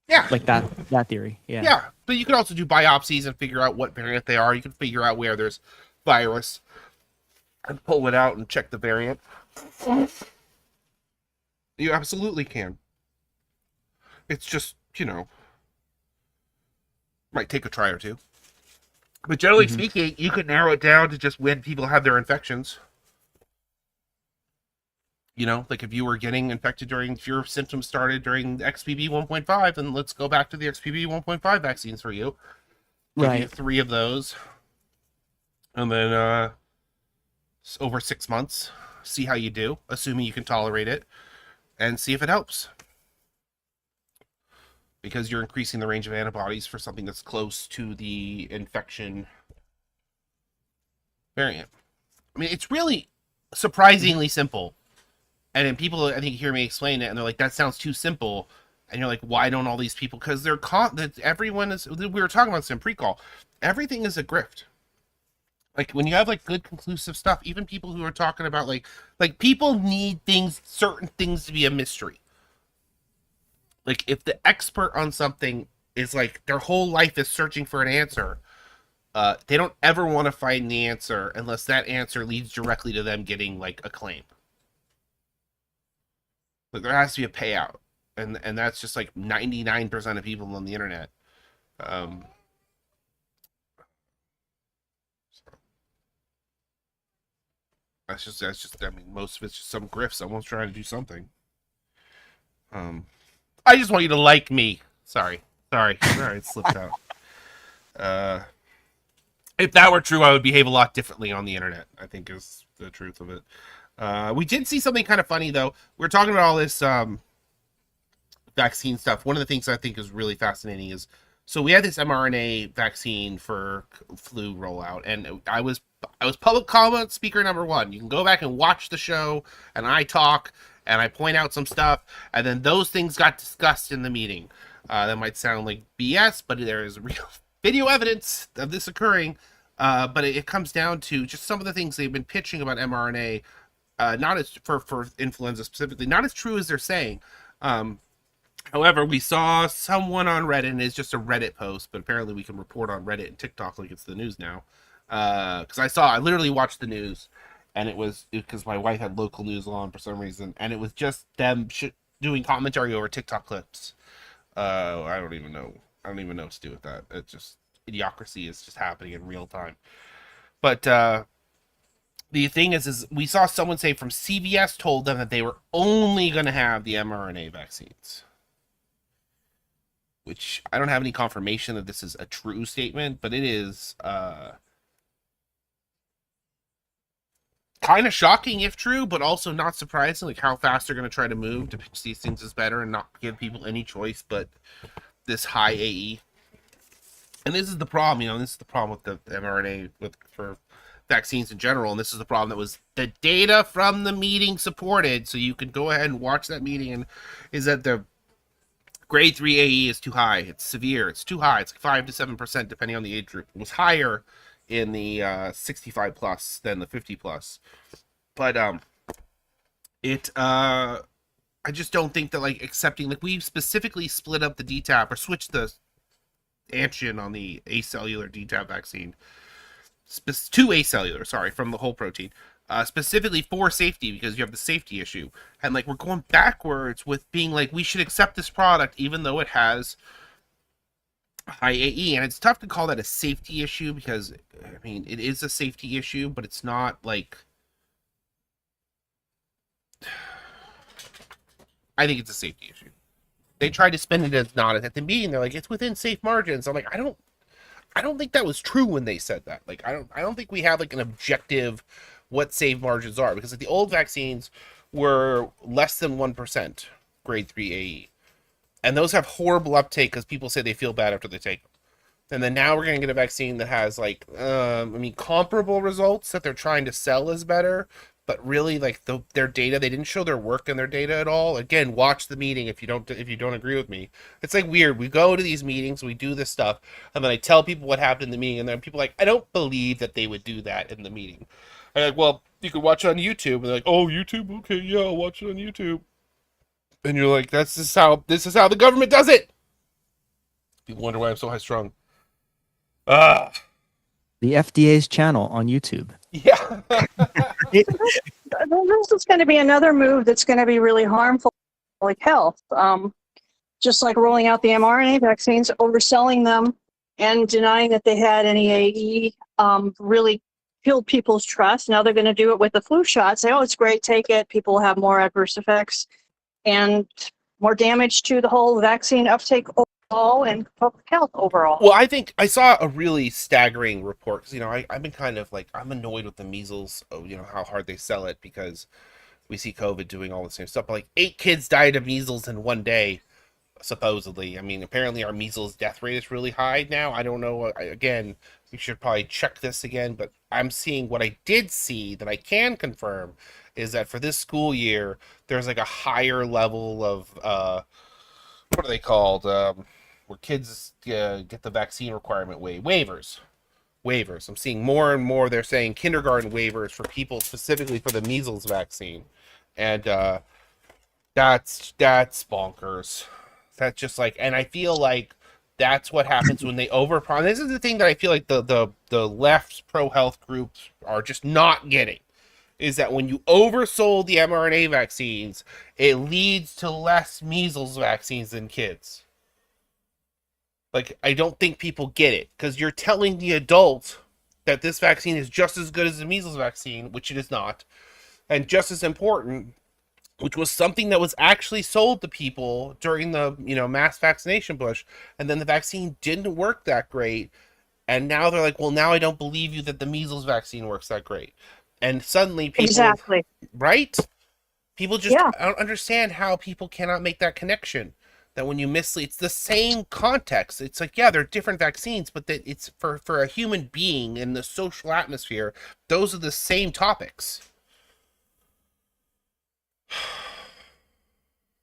S12: Yeah.
S14: Like that theory. Yeah.
S12: Yeah, but you can also do biopsies and figure out what variant they are. You can figure out where there's virus and pull it out and check the variant. You absolutely can. It's just, might take a try or two. But generally speaking, you can narrow it down to just when people have their infections. Like if you were getting infected if your symptoms started during XBB 1.5, then let's go back to the XBB 1.5 vaccines for you. Give you 3 of those. And then over 6 months, see how you do, assuming you can tolerate it, and see if it helps. Because you're increasing the range of antibodies for something that's close to the infection variant. I mean, it's really surprisingly simple. And then people, I think, hear me explain it, and they're like, that sounds too simple. And you're like, why don't all these people? Because everyone is, we were talking about this in pre-call, everything is a grift. Like, when you have, like, good conclusive stuff, even people who are talking about, like people need certain things to be a mystery. Like, if the expert on something is, like, their whole life is searching for an answer, they don't ever want to find the answer unless that answer leads directly to them getting, like, a claim. Like, there has to be a payout, and that's just like 99% of people on the internet. That's just. I mean, most of it's just some grift. Someone's trying to do something. I just want you to like me. Sorry, it slipped out. If that were true, I would behave a lot differently on the internet, I think is the truth of it. We did see something kind of funny, though. We're talking about all this vaccine stuff. One of the things I think is really fascinating is, so we had this mRNA vaccine for flu rollout, and I was public comment speaker number 1. You can go back and watch the show, and I talk, and I point out some stuff, and then those things got discussed in the meeting. That might sound like BS, but there is real video evidence of this occurring. But it comes down to just some of the things they've been pitching about mRNA. Not as for influenza specifically, not as true as they're saying. However, we saw someone on Reddit, and it's just a Reddit post, but apparently we can report on Reddit and TikTok like it's the news now. Because I literally watched the news, and it was because my wife had local news on for some reason, and it was just them doing commentary over TikTok clips. I don't even know what to do with that. It's just idiocracy is just happening in real time. But the thing is we saw someone say from CVS told them that they were only going to have the mRNA vaccines. Which I don't have any confirmation that this is a true statement, but it is kind of shocking if true, but also not surprising, like how fast they're going to try to move to pitch these things as better and not give people any choice but this high AE. And this is the problem, this is the problem with the mRNA for vaccines in general, and this is the problem that was the data from the meeting supported, so you can go ahead and watch that meeting, and is that the grade 3 AE is too high. It's severe. It's too high. It's like 5 to 7% depending on the age group. It was higher in the 65 plus than the 50 plus. But I just don't think that like accepting, like we specifically split up the DTaP or switched the antigen on the acellular DTaP vaccine to acellular, sorry, from the whole protein, specifically for safety, because you have the safety issue. And like we're going backwards with being like, we should accept this product even though it has high AE. And it's tough to call that a safety issue because, I mean, it is a safety issue, but it's not like, I think it's a safety issue. They tried to spin it as not at the meeting. They're like, it's within safe margins. I'm like, I don't think that was true when they said that. Like, I don't think we have like an objective what safe margins are, because like, the old vaccines were less than 1% grade 3 AE, and those have horrible uptake because people say they feel bad after they take them. And then now we're going to get a vaccine that has like, I mean, comparable results that they're trying to sell as better, but really like their data, they didn't show their work in their data at all. Again, watch the meeting if you don't agree with me. It's like weird. We go to these meetings, we do this stuff, and then I tell people what happened in the meeting, and then people are like, I don't believe that they would do that in the meeting. I'm like, well, you could watch it on YouTube. And they're like, oh, YouTube? Okay, yeah, I'll watch it on YouTube. And you're like, this is how the government does it. People wonder why I'm so high strung.
S14: The FDA's channel on YouTube.
S12: Yeah.
S15: This is going to be another move that's going to be really harmful to public health. Just like rolling out the mRNA vaccines, overselling them and denying that they had any AE really killed people's trust. Now they're going to do it with the flu shot, say, oh, it's great, take it. People will have more adverse effects and more damage to the whole vaccine uptake overall and public health overall.
S12: Well, I think I saw a really staggering report because, I've been kind of like, I'm annoyed with the measles, how hard they sell it because we see COVID doing all the same stuff. But like 8 kids died of measles in one day, supposedly. I mean, apparently our measles death rate is really high now. I don't know. Again, we should probably check this again, but I'm seeing what I did see that I can confirm is that for this school year, there's like a higher level of, what are they called? Where kids get the vaccine requirement waivers. I'm seeing more and more, they're saying kindergarten waivers for people specifically for the measles vaccine. And that's bonkers. That's just like, and I feel like that's what happens when they overpromise. This is the thing that I feel like the left's pro-health groups are just not getting, is that when you oversold the mRNA vaccines, it leads to less measles vaccines in kids. Like, I don't think people get it, because you're telling the adult that this vaccine is just as good as the measles vaccine, which it is not, and just as important, which was something that was actually sold to people during the, mass vaccination push, and then the vaccine didn't work that great, and now they're like, well, now I don't believe you that the measles vaccine works that great. And suddenly people...
S15: Exactly.
S12: Right? People just... Yeah. I don't understand how people cannot make that connection. That when you mislead, it's the same context. It's like, yeah, they're different vaccines, but that it's for a human being in the social atmosphere, those are the same topics.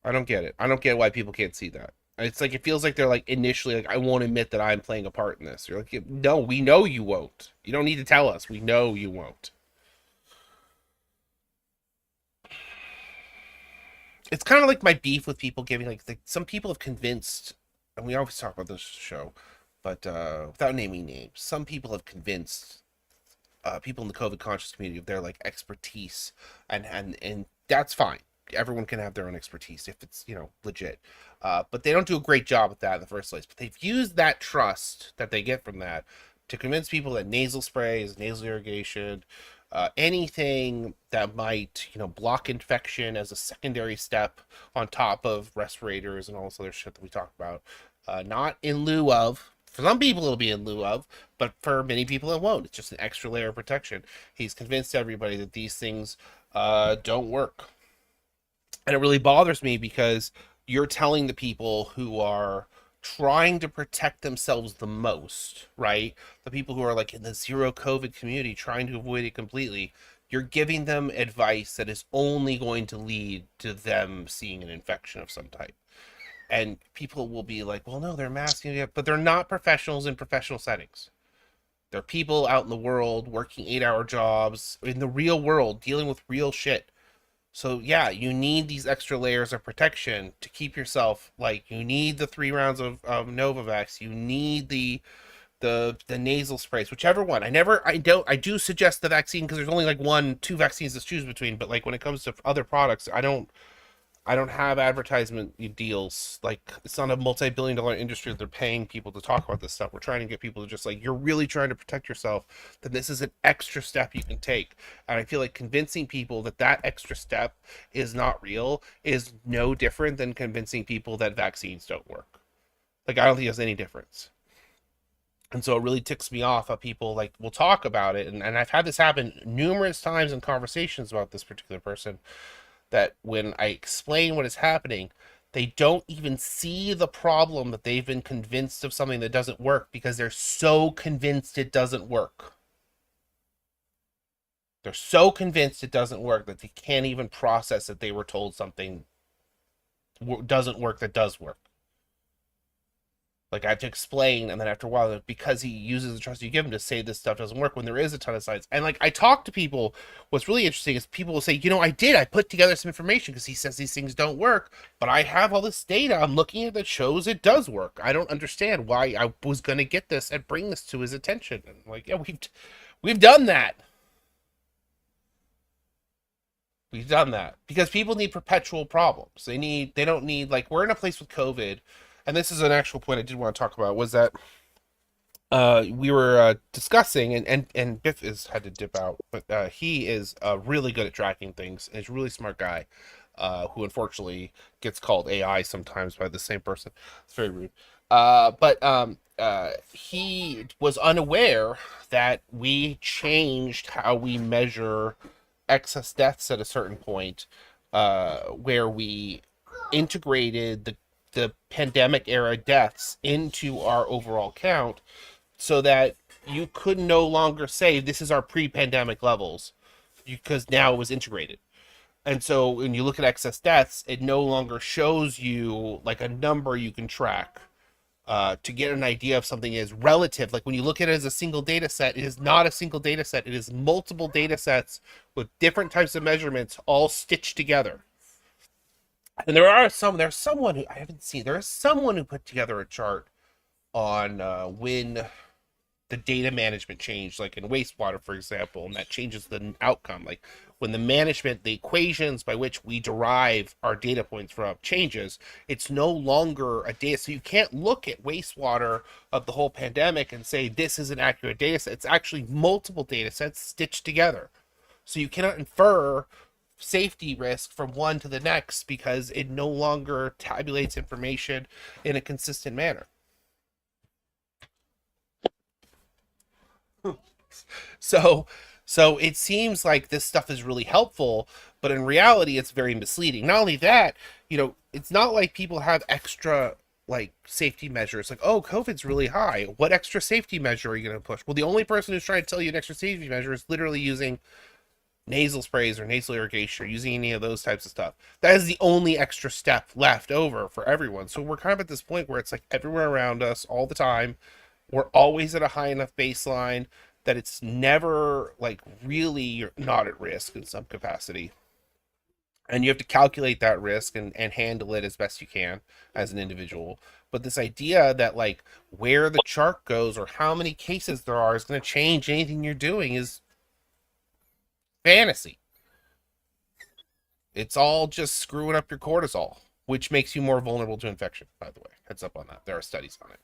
S12: I don't get it. I don't get why people can't see that. It's like, it feels like they're like initially like, I won't admit that I'm playing a part in this. You're like, no, we know you won't. You don't need to tell us. We know you won't. It's kind of like my beef with people giving like some people have convinced, and we always talk about this show, but without naming names, some people have convinced people in the COVID conscious community of their like expertise, and that's fine. Everyone can have their own expertise if it's legit, but they don't do a great job with that in the first place. But they've used that trust that they get from that to convince people that nasal sprays, nasal irrigation, anything that might, block infection as a secondary step on top of respirators and all this other shit that we talk about, not in lieu of. For some people it'll be in lieu of, but for many people it won't. It's just an extra layer of protection. He's convinced everybody that these things don't work. And it really bothers me because you're telling the people who are, trying to protect themselves the most, right? The people who are like in the zero COVID community trying to avoid it completely, you're giving them advice that is only going to lead to them seeing an infection of some type. And people will be like, well, no, they're masking it, but they're not professionals in professional settings. They're people out in the world working 8-hour jobs in the real world, dealing with real shit. So yeah, you need these extra layers of protection to keep yourself, like, you need the 3 rounds of Novavax, you need the nasal sprays, whichever one. I do suggest the vaccine because there's only like 2 vaccines to choose between, but like when it comes to other products, I don't have advertisement deals. Like, it's not a multi-billion-dollar industry that they're paying people to talk about this stuff. We're trying to get people to just, like, you're really trying to protect yourself, then this is an extra step you can take. And I feel like convincing people that that extra step is not real is no different than convincing people that vaccines don't work. Like, I don't think there's any difference. And so it really ticks me off how people, like, will talk about it. And I've had this happen numerous times in conversations about this particular person, that when I explain what is happening, they don't even see the problem that they've been convinced of something that doesn't work because they're so convinced it doesn't work. They're so convinced it doesn't work that they can't even process that they were told something doesn't work that does work. Like, I have to explain, and then after a while, because he uses the trust you give him to say this stuff doesn't work when there is a ton of science. And like, I talk to people, what's really interesting is people will say, you know, I put together some information because he says these things don't work, but I have all this data I'm looking at that shows it does work. I don't understand why I was going to get this and bring this to his attention. And like, yeah, we've done that. We've done that because people need perpetual problems. They don't need, like, we're in a place with COVID. And this is an actual point I did want to talk about, was that we were discussing, and Biff had to dip out, but he is really good at tracking things. And he's a really smart guy who unfortunately gets called AI sometimes by the same person. It's very rude. But he was unaware that we changed how we measure excess deaths at a certain point, where we integrated the pandemic era deaths into our overall count, so that you could no longer say this is our pre-pandemic levels, because now it was integrated. And so when you look at excess deaths, it no longer shows you like a number you can track to get an idea of something is relative. Like, when you look at it as a single data set, it is not a single data set. It is multiple data sets with different types of measurements all stitched together. And there's someone who I haven't seen. There is someone who put together a chart on when the data management changed, like in wastewater, for example, and that changes the outcome. Like, when the management, the equations by which we derive our data points from changes, it's no longer a data. So you can't look at wastewater of the whole pandemic and say this is an accurate data set. It's actually multiple data sets stitched together. So you cannot infer safety risk from one to the next because it no longer tabulates information in a consistent manner. So it seems like this stuff is really helpful, but in reality it's very misleading. Not only that, it's not like people have extra like safety measures, like, oh, COVID's really high, what extra safety measure are you going to push? Well, the only person who's trying to tell you an extra safety measure is literally using nasal sprays or nasal irrigation or using any of those types of stuff. That is the only extra step left over for everyone. So we're kind of at this point where it's like everywhere around us all the time, we're always at a high enough baseline that it's never like really you're not at risk in some capacity. And you have to calculate that risk and handle it as best you can as an individual. But this idea that like where the chart goes or how many cases there are is going to change anything you're doing is fantasy. It's all just screwing up your cortisol, which makes you more vulnerable to infection, by the way. Heads up on that. There are studies on it.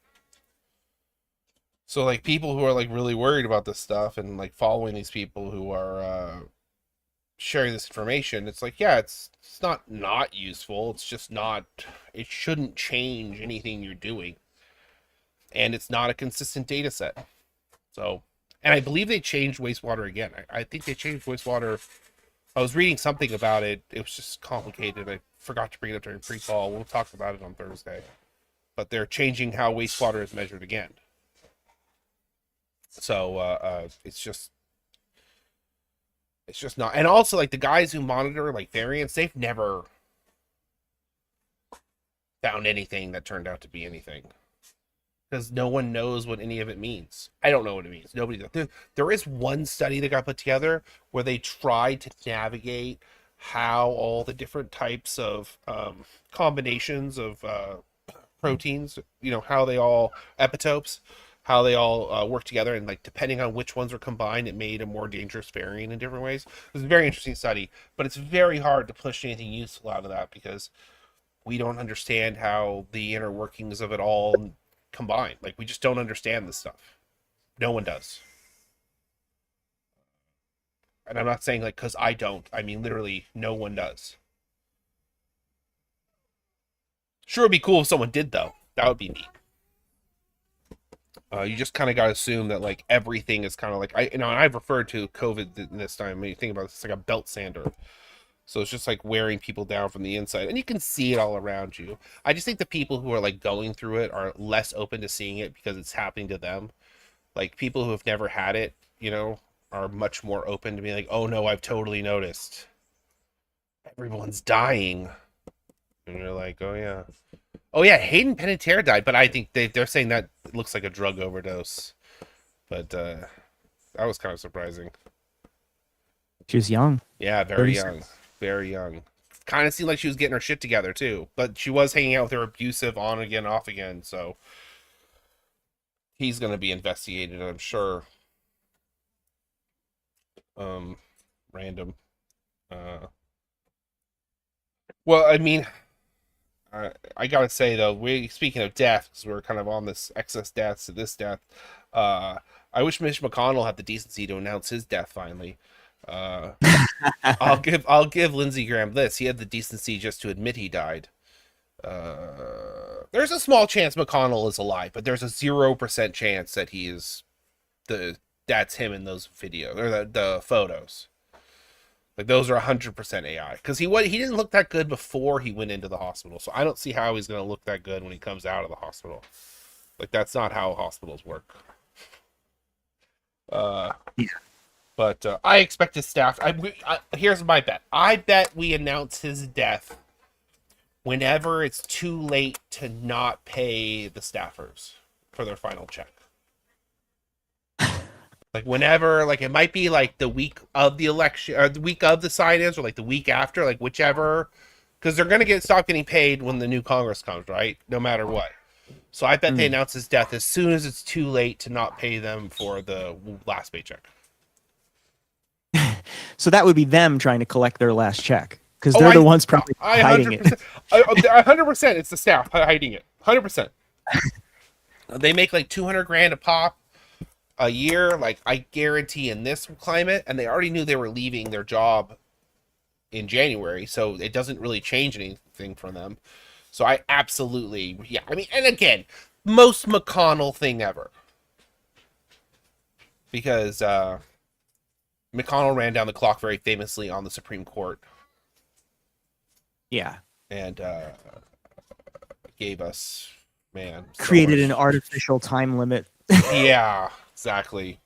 S12: So like people who are like really worried about this stuff and like following these people who are sharing this information, it's like, yeah, it's not useful. It's just not, it shouldn't change anything you're doing. And it's not a consistent data set. So, and I believe they changed wastewater again. I think they changed wastewater. I was reading something about it. It was just complicated. I forgot to bring it up during pre-call. We'll talk about it on Thursday. but they're changing how wastewater is measured again. So it's just not. And also, like, the guys who monitor like variants, they've never found anything that turned out to be anything, because no one knows what any of it means. I don't know what it means. Nobody does. There is one study that got put together where they tried to navigate how all the different types of combinations of proteins, how they all epitopes, how they all work together, and like depending on which ones were combined, it made a more dangerous variant in different ways. It was a very interesting study, but it's very hard to push anything useful out of that because we don't understand how the inner workings of it all combine. Like, we just don't understand this stuff. No one does. And I'm not saying like because I don't. I mean, literally, no one does. Sure, it'd be cool if someone did, though. That would be neat. You just kind of got to assume that like everything is kind of like and I've referred to COVID this time. When you think about it, it's like a belt sander. So it's just like wearing people down from the inside, and you can see it all around you. I just think the people who are like going through it are less open to seeing it because it's happening to them. Like, people who have never had it, are much more open to being like, oh no, I've totally noticed. Everyone's dying. And you're like, oh yeah. Oh yeah, Hayden Panettiere died, but I think they're saying that looks like a drug overdose. But that was kind of surprising.
S14: She was young.
S12: Yeah, very young. Very young. Kind of seemed like she was getting her shit together too. But she was hanging out with her abusive on again, off again, so he's gonna be investigated, I'm sure. Random. Well, I mean, I gotta say though, speaking of death, because we're kind of on this excess deaths to this death, I wish Mitch McConnell had the decency to announce his death finally. I'll give Lindsey Graham this. He had the decency just to admit he died. There's a small chance McConnell is alive, but there's a 0% chance that he is that's him in those videos or the photos. Like, those are 100% AI, because he didn't look that good before he went into the hospital. So I don't see how he's going to look that good when he comes out of the hospital. Like, that's not how hospitals work.
S14: Yeah.
S12: But I expect his staff. Here's my bet. I bet we announce his death whenever it's too late to not pay the staffers for their final check. Like, whenever, like, it might be like the week of the election, or the week of the sign-ins, or like the week after, like whichever, because they're gonna stop getting paid when the new Congress comes, right? No matter what. So I bet they announce his death as soon as it's too late to not pay them for the last paycheck.
S14: So that would be them trying to collect their last check, because they're the ones probably hiding it.
S12: 100%, it's the staff hiding it. 100%. They make like $200,000 a pop a year. Like, I guarantee in this climate, and they already knew they were leaving their job in January, so it doesn't really change anything for them. So I absolutely, yeah. I mean, and again, most McConnell thing ever, because McConnell ran down the clock very famously on the Supreme Court.
S14: Yeah.
S12: And gave us,
S14: created an artificial time limit.
S12: Yeah, exactly.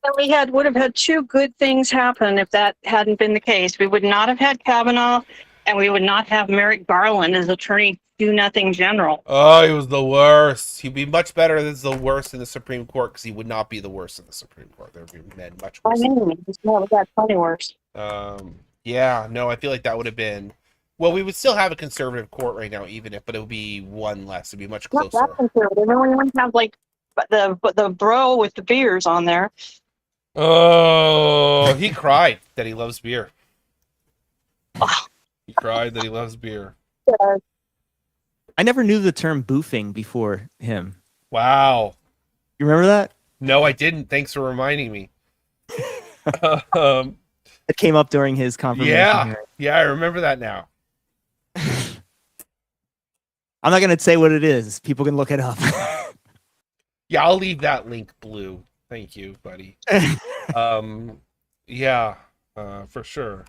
S15: And we would have had two good things happen if that hadn't been the case. We would not have had Kavanaugh, and we would not have Merrick Garland as Attorney Do-Nothing General.
S12: Oh, he was the worst. He'd be much better as the worst in the Supreme Court, because he would not be the worst in the Supreme Court. There would be men much worse.
S15: I mean, we got plenty worse.
S12: Yeah, no, I feel like that would have been. Well, we would still have a conservative court right now, but it would be one less. It'd be much closer.
S15: Not that conservative. And we wouldn't have like the bro with the beers on there.
S12: Oh, he cried that he loves beer. He cried that he loves beer.
S14: I never knew the term boofing before him.
S12: Wow.
S14: You remember that?
S12: No, I didn't. Thanks for reminding me.
S14: It came up during his confirmation hearing.
S12: Yeah, I remember that now.
S14: I'm not going to say what it is. People can look it up.
S12: Yeah, I'll leave that link blue. Thank you, buddy. Yeah, for sure.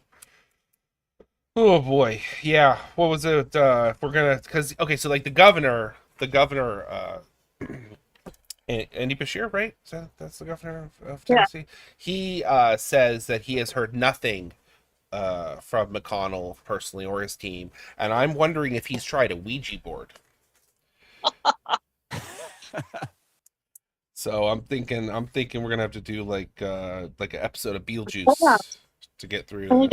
S12: Oh boy, yeah. What was it? If we're gonna, okay, so like the governor, the governor, Andy Bashir, right? That's the governor of Tennessee. He says that he has heard nothing from McConnell personally or his team, and I'm wondering if he's tried a Ouija board. So I'm thinking we're gonna have to do like an episode of Beetlejuice to get through.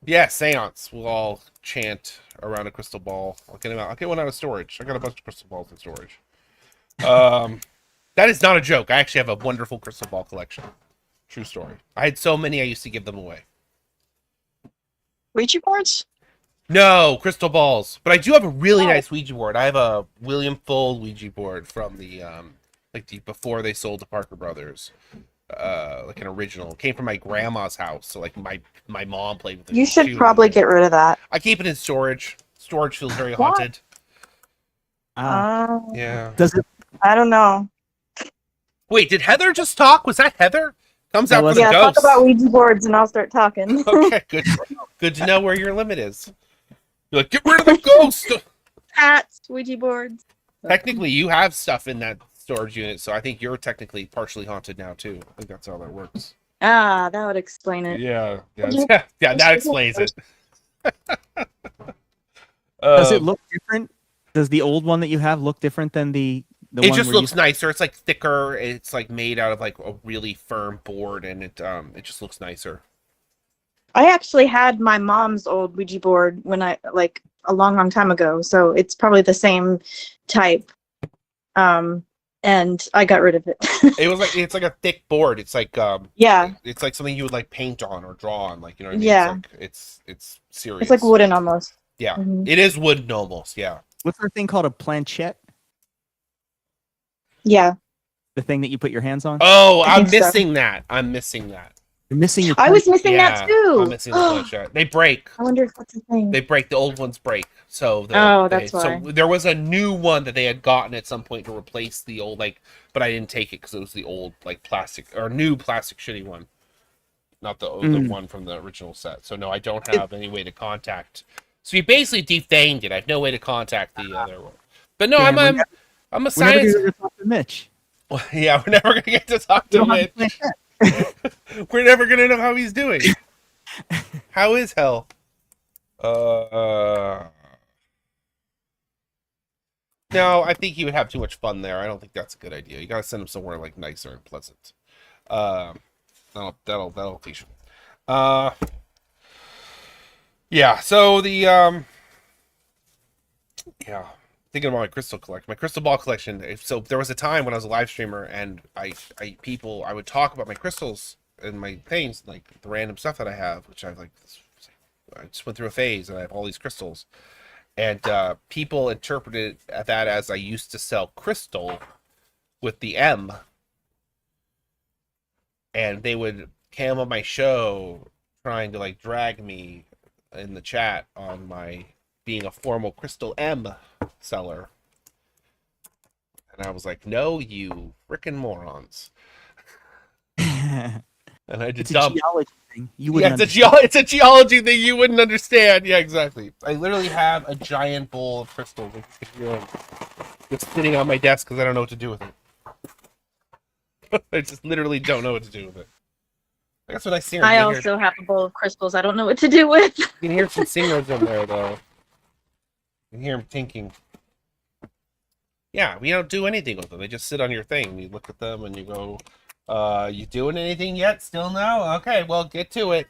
S12: Yeah, seance. We'll all chant around a crystal ball. I'll get him out. I'll get one out of storage. I got a bunch of crystal balls in storage. That is not a joke. I actually have a wonderful crystal ball collection. True story. I had so many I used to give them away.
S15: Ouija boards?
S12: No, crystal balls. But I do have a really nice Ouija board. I have a William Fold Ouija board from the before they sold to Parker Brothers. Like an original. It came from my grandma's house. So like my mom played with it.
S16: You should probably get rid of that.
S12: I keep it in storage. Storage feels very haunted. Yeah.
S14: Does it?
S16: I don't know.
S12: Wait, did Heather just talk? Was that Heather? Comes out for the
S16: Yeah,
S12: ghost.
S16: talk about Ouija boards and I'll start talking.
S12: Okay, good to know where your limit is. You're like, get rid of the ghost.
S16: Hats, Ouija boards.
S12: Technically, you have stuff in that storage unit, so I think you're technically partially haunted now too. I think that's how that works.
S16: Ah, that would explain it.
S12: Yeah, that explains it.
S14: Does it look different? Does the old one that you have look different than the
S12: it
S14: one
S12: just
S14: where
S12: looks nicer. It's like thicker. It's like made out of like a really firm board, and it just looks nicer.
S16: I actually had my mom's old Ouija board when a long time ago, so it's probably the same type. And I got rid of it.
S12: It's like a thick board. It's like
S16: yeah.
S12: It's like something you would like paint on or draw on, like, you know what I mean?
S16: Yeah.
S12: It's serious.
S16: It's like wooden almost.
S12: Yeah. It is wooden almost, yeah.
S14: What's the thing called, a planchette?
S16: Yeah.
S14: The thing that you put your hands on?
S12: Oh, I'm missing that.
S14: You're missing your
S16: I was missing that too.
S12: I'm missing the planchette. They break.
S16: I wonder if that's a thing.
S12: They break. The old ones break. So
S16: that's why.
S12: So there was a new one that they had gotten at some point to replace the old, but I didn't take it because it was the old plastic or new plastic shitty one, not the one from the original set. So no, I don't have any way to contact. So you basically defanged it. I have no way to contact the other one. But no, I'm a science.
S14: We're never going to talk to Mitch.
S12: Well, yeah, we're never going to get to talk to Mitch. We're never going to know how he's doing. How is hell? No, I think he would have too much fun there. I don't think that's a good idea. You got to send him somewhere like nicer and pleasant. That'll teach him. Yeah. So thinking about my crystal collection, my crystal ball collection. So there was a time when I was a live streamer and I would talk about my crystals and my things, like the random stuff that I have, which I just went through a phase and I have all these crystals, and people interpreted that as I used to sell crystal with the M, and they would cam on my show trying to drag me in the chat on my being a formal crystal M seller. And I was like, no, you frickin' morons. And I just dump.
S14: It's a geology thing.
S12: It's a geology thing you wouldn't understand. Yeah, exactly. I literally have a giant bowl of crystals. It's sitting on my desk because I don't know what to do with it. I just literally don't know what to do with it. I guess when I sing,
S16: I also have a bowl of crystals I don't know what to do with.
S12: You can hear some singers in there, though. You can hear them thinking. Yeah, we don't do anything with them. They just sit on your thing. You look at them and you go, you doing anything yet? Still no? Okay, well, get to it.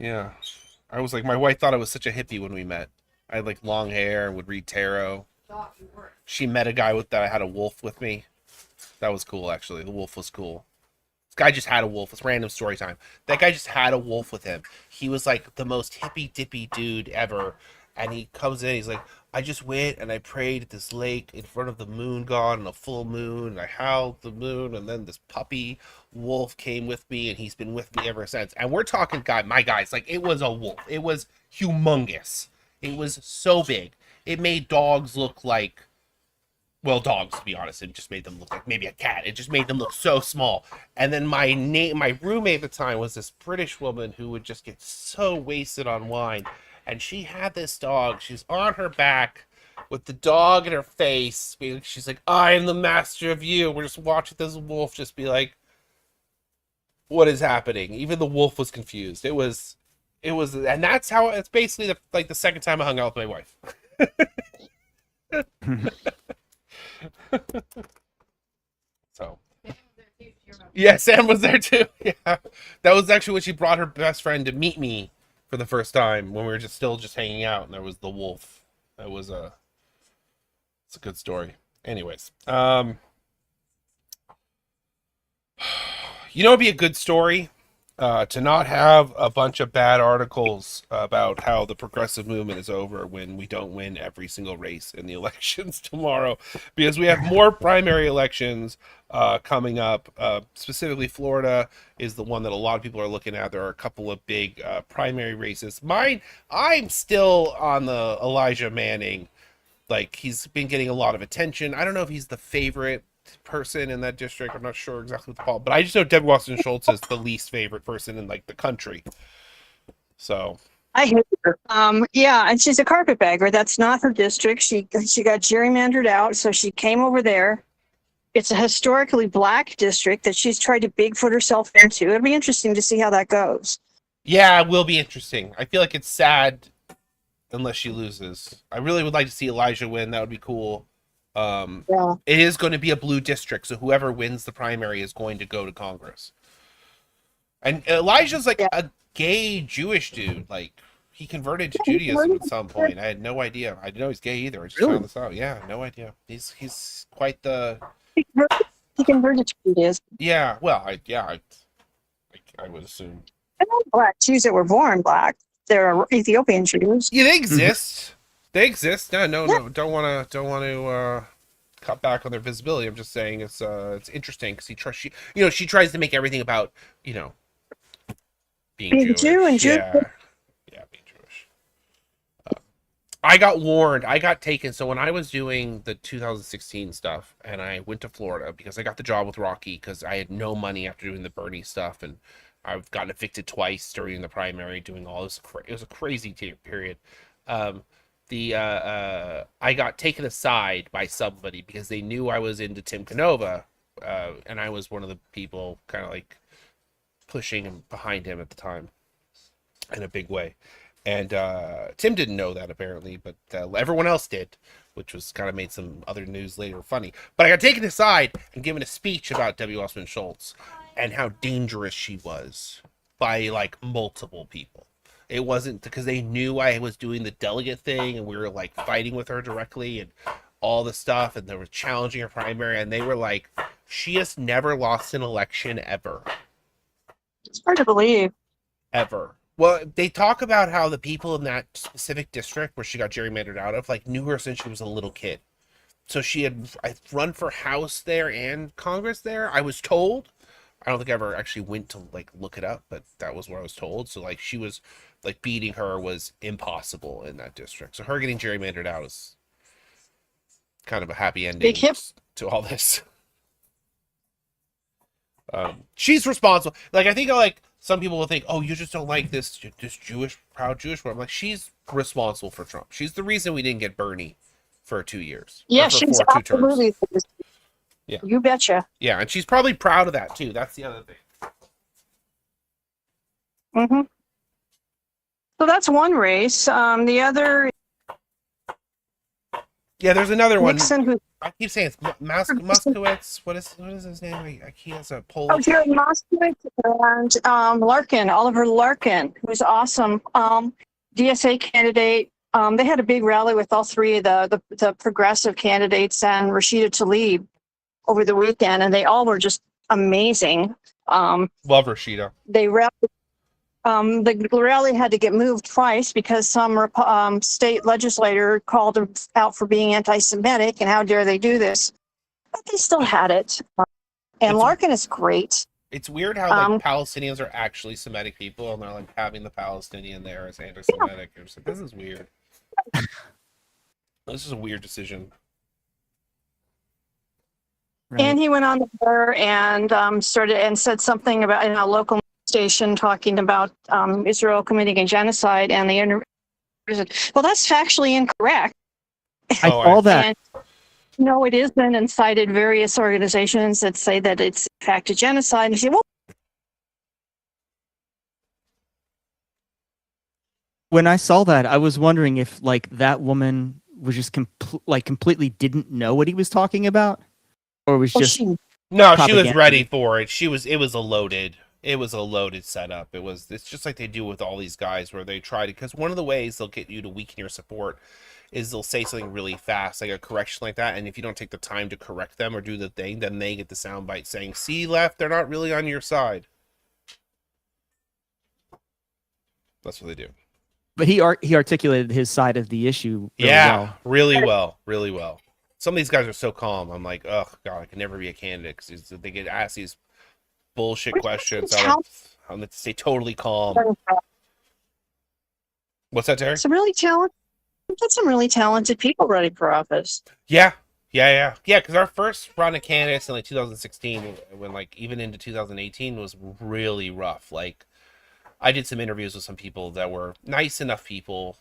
S12: Yeah. I was like, my wife thought I was such a hippie when we met. I had long hair and would read tarot. She met a guy that I had a wolf with me. That was cool, actually. The wolf was cool. This guy just had a wolf. It's random story time. That guy just had a wolf with him. He was the most hippy-dippy dude ever. And he comes in, he's like, I just went and I prayed at this lake in front of the moon god and a full moon. And I howled the moon, and then this puppy wolf came with me, and he's been with me ever since. And we're talking, my guys, it was a wolf. It was humongous. It was so big. It made dogs look like, well, dogs, to be honest. It just made them look like maybe a cat. It just made them look so small. And then my roommate at the time was this British woman who would just get so wasted on wine. And she had this dog. She's on her back, with the dog in her face. She's like, I am the master of you. We're just watching this wolf just be like, what is happening? Even the wolf was confused. It was, and that's how it's basically the second time I hung out with my wife. So, yeah, Sam was there too. Yeah, that was actually when she brought her best friend to meet me for the first time when we were still hanging out, and there was the wolf. That was it's a good story. Anyways, you know, it'd be a good story to not have a bunch of bad articles about how the progressive movement is over when we don't win every single race in the elections tomorrow, because we have more primary elections coming up. Specifically, Florida is the one that a lot of people are looking at. There are a couple of big primary races. I'm still on the Elijah Manning. Like, he's been getting a lot of attention. I don't know if he's the favorite person in that district. I'm not sure exactly what to call it, but I just know Debbie Wasserman-Schultz is the least favorite person in like the country. So
S15: I hate her. Yeah, and she's a carpetbagger. That's not her district. She got gerrymandered out, so she came over there. It's a historically black district that she's tried to Bigfoot herself into. It'll be interesting to see how that goes.
S12: yeah, it will be interesting. I feel like it's sad unless she loses. I really would like to see Elijah win. That would be cool.
S15: Yeah.
S12: It is going to be a blue district, so whoever wins the primary is going to go to Congress. And Elijah's like a gay Jewish dude. Like, he converted to Judaism at some point. I had no idea. I didn't know he's gay either. I just found this out. Yeah, no idea. He's quite the.
S15: He converted to Judaism.
S12: Yeah. Well, I would assume.
S15: I know black Jews that were born black. They're Ethiopian Jews.
S12: Yeah, they exist. They exist. No, don't want to cut back on their visibility. I'm just saying it's interesting because she tries to make everything about being Jewish.
S15: Jew and Jew.
S12: Yeah, being Jewish. I got warned. I got taken. So when I was doing the 2016 stuff, and I went to Florida because I got the job with Rocky because I had no money after doing the Bernie stuff, and I've gotten evicted twice during the primary, doing all this. It was a crazy period. I got taken aside by somebody because they knew I was into Tim Canova, and I was one of the people kind of like pushing him behind him at the time in a big way. And Tim didn't know that apparently, but everyone else did, which was kind of made some other news later funny. But I got taken aside and given a speech about Debbie Wasserman-Schultz and how dangerous she was by like multiple people. It wasn't because they knew I was doing the delegate thing and we were like fighting with her directly and all the stuff, and they were challenging her primary, and they were like, she has never lost an election ever.
S15: It's hard to believe.
S12: Ever. Well, they talk about how the people in that specific district where she got gerrymandered out of like knew her since she was a little kid. So she had run for House there and Congress there, I was told. I don't think I ever actually went to like look it up, but that was what I was told. So like she was like beating her was impossible in that district. So her getting gerrymandered out is kind of a happy ending to all this. She's responsible. Like I think like some people will think, oh, you just don't like this Jewish, proud Jewish one. I'm like, she's responsible for Trump. She's the reason we didn't get Bernie for 2 years.
S15: Yeah, she's absolutely.
S12: Yeah.
S15: You betcha.
S12: Yeah, and she's probably proud of that too. That's the other thing.
S15: Mm-hmm. So that's one race. The other.
S12: Yeah, there's another one.
S15: Nixon, who
S12: I keep saying it's Moskowitz. What is his name? He has a Polish.
S15: Oh, Jared Moskowitz and Larkin, Oliver Larkin, who's awesome. DSA candidate. They had a big rally with all three of the progressive candidates and Rashida Tlaib over the weekend, and they all were just amazing.
S12: Love Rashida.
S15: They rallied. The rally had to get moved twice because some state legislator called them out for being anti-Semitic, and how dare they do this? But they still had it. And Larkin is great.
S12: It's weird how like Palestinians are actually Semitic people, and they're like having the Palestinian there as anti-Semitic. Yeah. Like, this is weird. This is a weird decision.
S15: Right. And he went on the air and said something about in a local station talking about Israel committing a genocide, and well, that's factually incorrect.
S14: I saw that.
S15: And no, it isn't, and cited various organizations that say that it's in fact a genocide. And you say, well,
S14: When I saw that, I was wondering if like that woman was just completely didn't know what he was talking about, or was just
S12: No, she was
S14: propaganda.
S12: ready for it. It was a loaded setup. It's just like they do with all these guys where they try to, because one of the ways they'll get you to weaken your support is they'll say something really fast, like a correction like that, and if you don't take the time to correct them or do the thing, then they get the soundbite saying, "See, left, they're not really on your side." That's what they do.
S14: But he articulated his side of the issue really well.
S12: Really well. Some of these guys are so calm. I'm like, oh god, I can never be a candidate because they get asked these bullshit questions. I'm going to stay totally calm. What's that, Terry?
S15: some really talented, got some really talented people running for office.
S12: Yeah. Because our first run of candidates in like 2016, when like even into 2018 was really rough. Like, I did some interviews with some people that were nice enough people.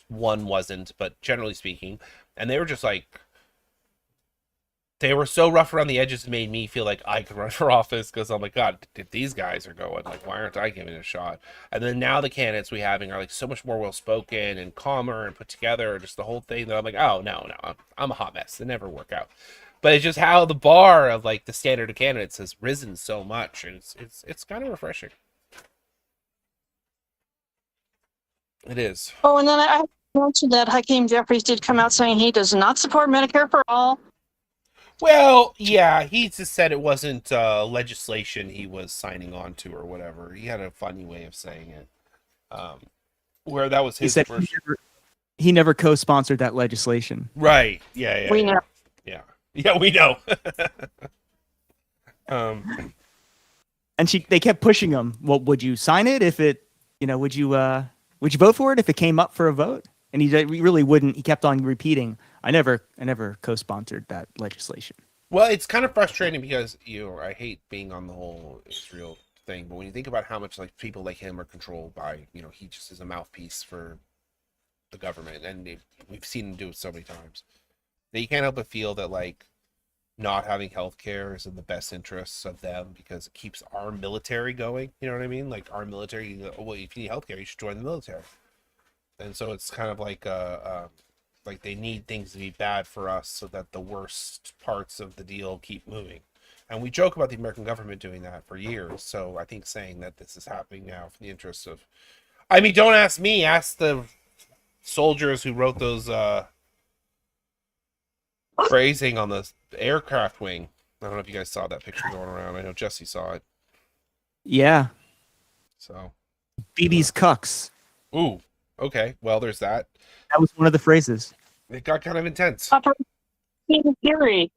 S12: One wasn't, but generally speaking, and they were just like, they were so rough around the edges, it made me feel like I could run for office, because I'm like, God, if these guys are going, like, why aren't I giving it a shot? And then now the candidates we having are like so much more well spoken and calmer and put together, just the whole thing, that I'm like, oh no, I'm a hot mess. They never work out. But it's just how the bar of like the standard of candidates has risen so much, and it's kind of refreshing. It is.
S15: Oh, and then I mentioned that Hakeem Jeffries did come out saying he does not support Medicare for all.
S12: Well, yeah, he just said it wasn't legislation he was signing on to or whatever. He had a funny way of saying it. Where that was his
S14: He said
S12: first...
S14: he never co-sponsored that legislation.
S12: Right. Yeah.
S15: We know.
S12: Yeah, we know.
S14: And they kept pushing him. Well, would you sign it if it, would you vote for it if it came up for a vote? And he really wouldn't. He kept on repeating, I never co-sponsored that legislation.
S12: Well, it's kind of frustrating because, I hate being on the whole Israel thing, but when you think about how much like people like him are controlled by, he just is a mouthpiece for the government, and we've seen him do it so many times. That you can't help but feel that like not having healthcare is in the best interests of them, because it keeps our military going. You know what I mean? Like our military, well, if you need healthcare, you should join the military. And so it's kind of like they need things to be bad for us so that the worst parts of the deal keep moving. And we joke about the American government doing that for years. So I think saying that this is happening now for the interests of, I mean, don't ask me, ask the soldiers who wrote those phrasing on the aircraft wing. I don't know if you guys saw that picture going around. I know Jesse saw it.
S14: Yeah.
S12: So.
S14: BB's cucks.
S12: Ooh. Okay. Well, there's that.
S14: That was one of the phrases.
S12: It got kind of intense.
S15: Operation Fury.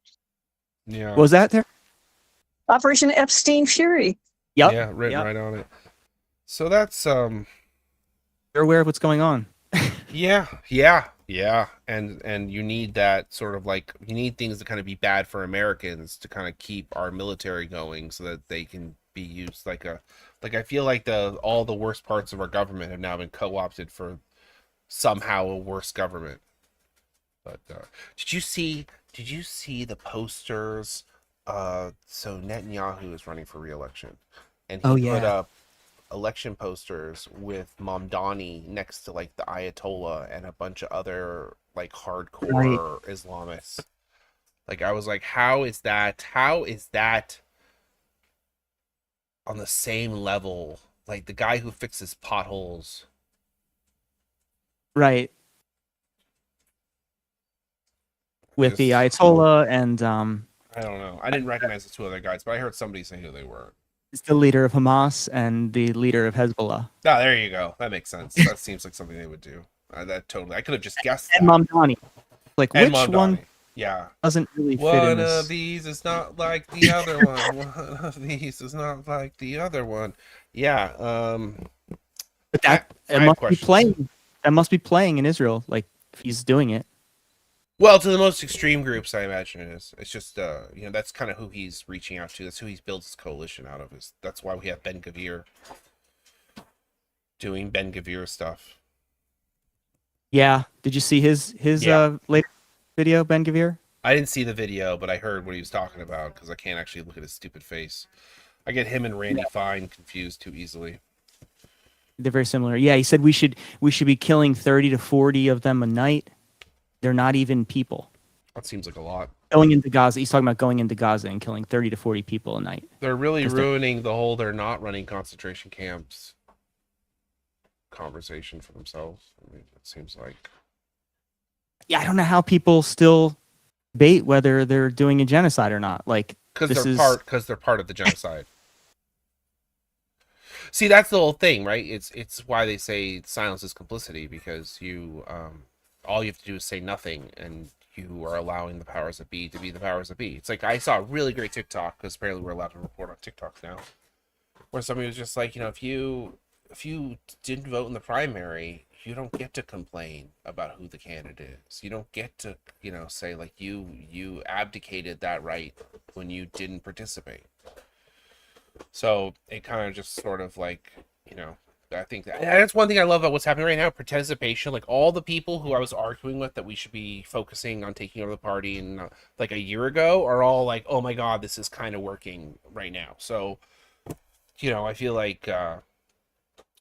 S12: Yeah.
S14: What was that there?
S15: Operation Epstein Fury.
S14: Yep.
S12: Yeah, written right on it. So that's
S14: You're aware of what's going on.
S12: Yeah. And you need that sort of like, you need things to kind of be bad for Americans to kind of keep our military going so that they can be used like I feel like all the worst parts of our government have now been co-opted for somehow a worse government. But did you see the posters? So Netanyahu is running for re-election, and he put up election posters with Mamdani next to like the Ayatollah and a bunch of other like hardcore Islamists. Like I was like, how is that on the same level? Like the guy who fixes potholes.
S14: Right. With the Ayatollah and
S12: I don't know. I didn't recognize the two other guys, but I heard somebody say who they were.
S14: It's the leader of Hamas and the leader of Hezbollah.
S12: Oh, there you go. That makes sense. That seems like something they would do. That totally. I could have just guessed.
S14: And Mamdani. Like
S12: and
S14: which
S12: Mamdani.
S14: one?
S12: Yeah.
S14: Doesn't really fit
S12: One
S14: in this.
S12: of these is not like the other one. One of these is not like the other one. Yeah.
S14: But that must be playing. That must be playing in Israel. Like if he's doing it.
S12: Well, to the most extreme groups, I imagine it is. It's just, that's kind of who he's reaching out to. That's who he's built his coalition out of. That's why we have Ben Gvir doing Ben Gvir stuff.
S14: Yeah. Did you see his latest video, Ben Gavir?
S12: I didn't see the video, but I heard what he was talking about because I can't actually look at his stupid face. I get him and Randy Fine confused too easily.
S14: They're very similar. Yeah, he said we should be killing 30 to 40 of them a night. They're not even people.
S12: That seems like a lot.
S14: Going into Gaza, he's talking about going into Gaza and killing 30 to 40 people a night.
S12: They're really ruining the whole they're not running concentration camps conversation for themselves. I mean, it seems like.
S14: Yeah, I don't know how people still debate whether they're doing a genocide or not. Like,
S12: because they're part of the genocide. See, that's the whole thing, right? It's why they say silence is complicity, because you all you have to do is say nothing, and you are allowing the powers that be to be the powers that be. It's like I saw a really great TikTok, because apparently we're allowed to report on TikToks now, where somebody was just like, if you didn't vote in the primary, you don't get to complain about who the candidate is. You don't get to, say like you abdicated that right when you didn't participate. So it kind of just sort of like, I think that's one thing I love about what's happening right now, participation. Like all the people who I was arguing with that we should be focusing on taking over the party and like a year ago are all like, oh my God, this is kind of working right now. So, I feel like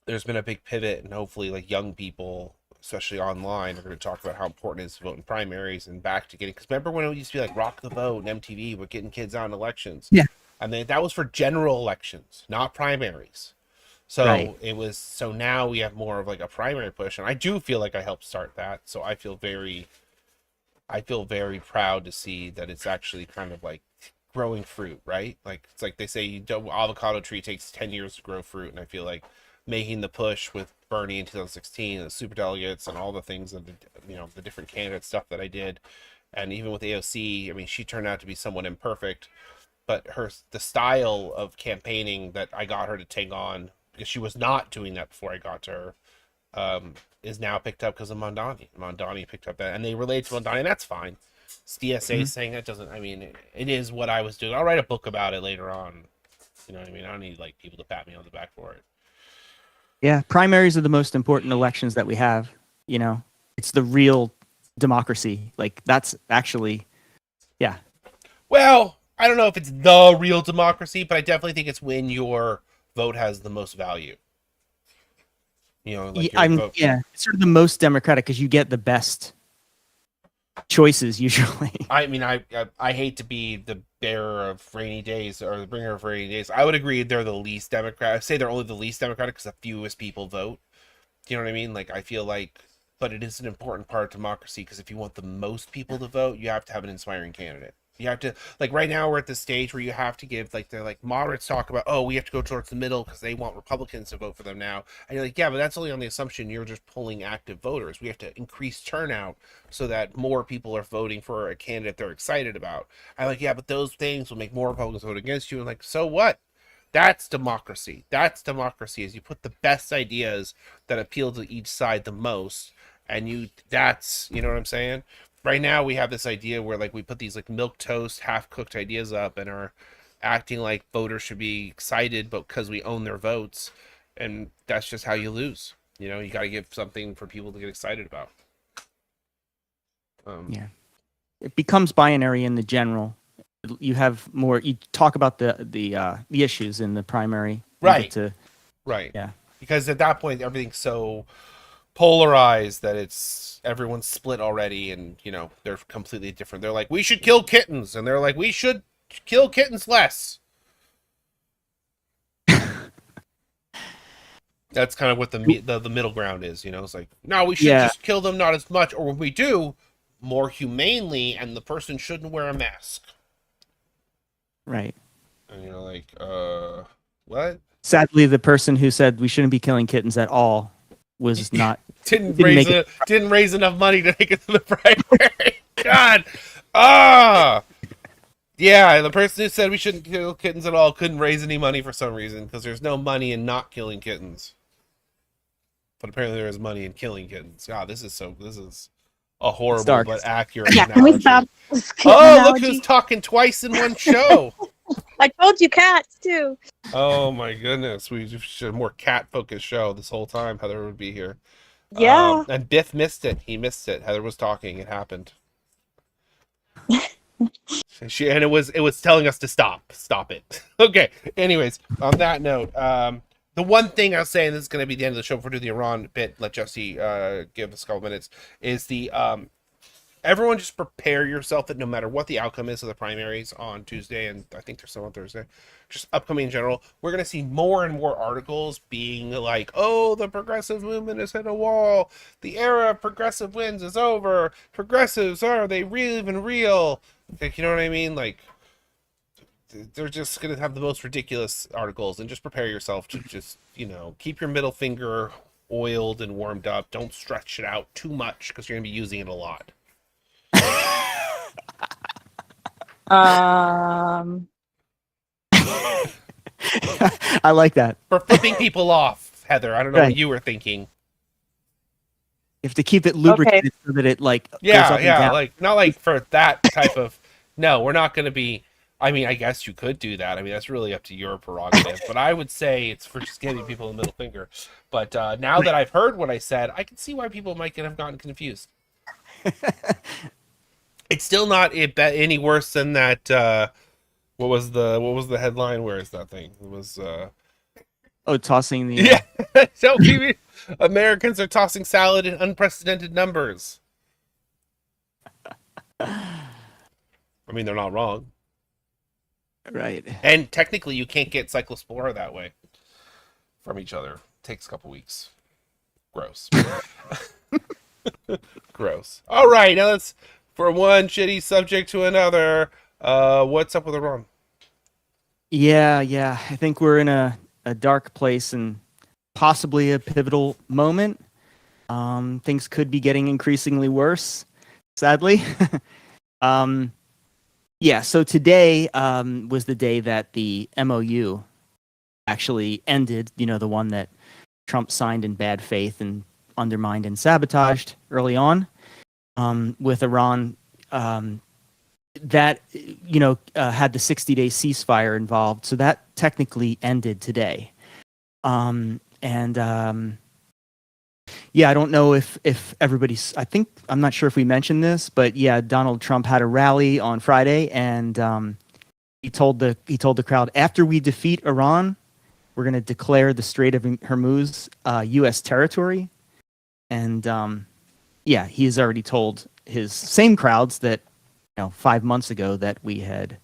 S12: there's been a big pivot, and hopefully like young people, especially online, are going to talk about how important it is to vote in primaries and back to getting, because remember when it used to be like Rock the Vote and MTV, but getting kids out in elections.
S14: Yeah.
S12: And then that was for general elections, not primaries. So It was, so now we have more of like a primary push, and I do feel like I helped start that. So I feel very proud to see that it's actually kind of like growing fruit, right? Like it's like they say, avocado tree takes 10 years to grow fruit, and I feel like making the push with Bernie in 2016 and the superdelegates and all the things that the different candidate stuff that I did, and even with AOC, I mean, she turned out to be somewhat imperfect, but the style of campaigning that I got her to take on, because she was not doing that before I got to her, is now picked up because of Mondani. Mondani picked up that, and they relate to Mondani, and that's fine. It's DSA saying that doesn't, I mean, it is what I was doing. I'll write a book about it later on. You know what I mean? I don't need like people to pat me on the back for it.
S14: Yeah, primaries are the most important elections that we have. It's the real democracy. Like that's actually, yeah.
S12: Well, I don't know if it's the real democracy, but I definitely think it's when your vote has the most value. Like vote.
S14: Yeah, it's sort of the most democratic because you get the best choices usually.
S12: I mean, I hate to be the bearer of rainy days or the bringer of rainy days. I would agree they're the least democratic. I say they're only the least democratic because the fewest people vote. Do you know what I mean? Like I feel like, but it is an important part of democracy, because if you want the most people to vote, you have to have an inspiring candidate. You have to, like right now we're at the stage where you have to give, like they're like moderates talk about, oh, we have to go towards the middle because they want Republicans to vote for them now. And you're like, yeah, but that's only on the assumption you're just pulling active voters. We have to increase turnout so that more people are voting for a candidate they're excited about. I'm like, yeah, but those things will make more Republicans vote against you. And like, so what? That's democracy. That's democracy, is you put the best ideas that appeal to each side the most, and that's, you know what I'm saying? Right now we have this idea where like we put these like milquetoast, half-cooked ideas up and are acting like voters should be excited, but because we own their votes, and that's just how you lose. You got to give something for people to get excited about.
S14: Yeah, it becomes binary in the general. You have more. You talk about the issues in the primary,
S12: right?
S14: Right. Yeah.
S12: Because at that point everything's so polarized that everyone's split already, and they're completely different. They're like, we should kill kittens, and they're like, we should kill kittens less. That's kind of what the middle ground is. It's like, no, we should just kill them, not as much, or when we do, more humanely, and the person shouldn't wear a mask.
S14: Right.
S12: And you're like, what?
S14: Sadly, the person who said we shouldn't be killing kittens at all was not
S12: didn't raise enough money to make it to the primary. God. Yeah, the person who said we shouldn't kill kittens at all couldn't raise any money for some reason, because there's no money in not killing kittens. But apparently there is money in killing kittens. God, this is a horrible but accurate analogy.
S15: Can we stop?
S12: Look who's talking twice in one show.
S15: I told you cats too.
S12: Oh my goodness, we should have a more cat-focused show this whole time. Heather would be here.
S15: Yeah.
S12: And Biff missed it. He missed it. Heather was talking. It happened. And it was telling us to stop it. Okay. Anyways, on that note, the one thing I'll say, and this is going to be the end of the show before we do the Iran bit, let Jesse give us a couple minutes, is the everyone just prepare yourself that no matter what the outcome is of the primaries on Tuesday, and I think there's some on Thursday, just upcoming in general, we're going to see more and more articles being like, oh, the progressive movement has hit a wall. The era of progressive wins is over. Progressives, are they real, even real? Like, you know what I mean? Like, they're just going to have the most ridiculous articles, and just prepare yourself to just, keep your middle finger oiled and warmed up. Don't stretch it out too much because you're going to be using it a lot.
S14: I like that.
S12: For flipping people off, Heather. I don't know what you were thinking.
S14: You have to keep it lubricated so that it goes up and down.
S12: Like not like for that type of. No, we're not going to be. I mean, I guess you could do that. I mean, that's really up to your prerogative. But I would say it's for just giving people the middle finger. But now that I've heard what I said, I can see why people might have gotten confused. It's still not any worse than that. What was the headline? Where is that thing? It was.
S14: Tossing the.
S12: Yeah, so Americans are tossing salad in unprecedented numbers. I mean, they're not wrong.
S14: Right.
S12: And technically, you can't get Cyclospora that way from each other. It takes a couple weeks. Gross. Gross. All right, now let's, from one shitty subject to another. What's up with Iran?
S14: Yeah. I think we're in a dark place and possibly a pivotal moment. Things could be getting increasingly worse, sadly. So today was the day that the MOU actually ended, the one that Trump signed in bad faith and undermined and sabotaged early on with Iran. That had the 60-day ceasefire involved, so that technically ended today. I don't know if everybody's. I'm not sure if we mentioned this, but Donald Trump had a rally on Friday, and he told the crowd, after we defeat Iran, we're going to declare the Strait of Hormuz U.S. territory, and he has already told his same crowds that 5 months ago that we had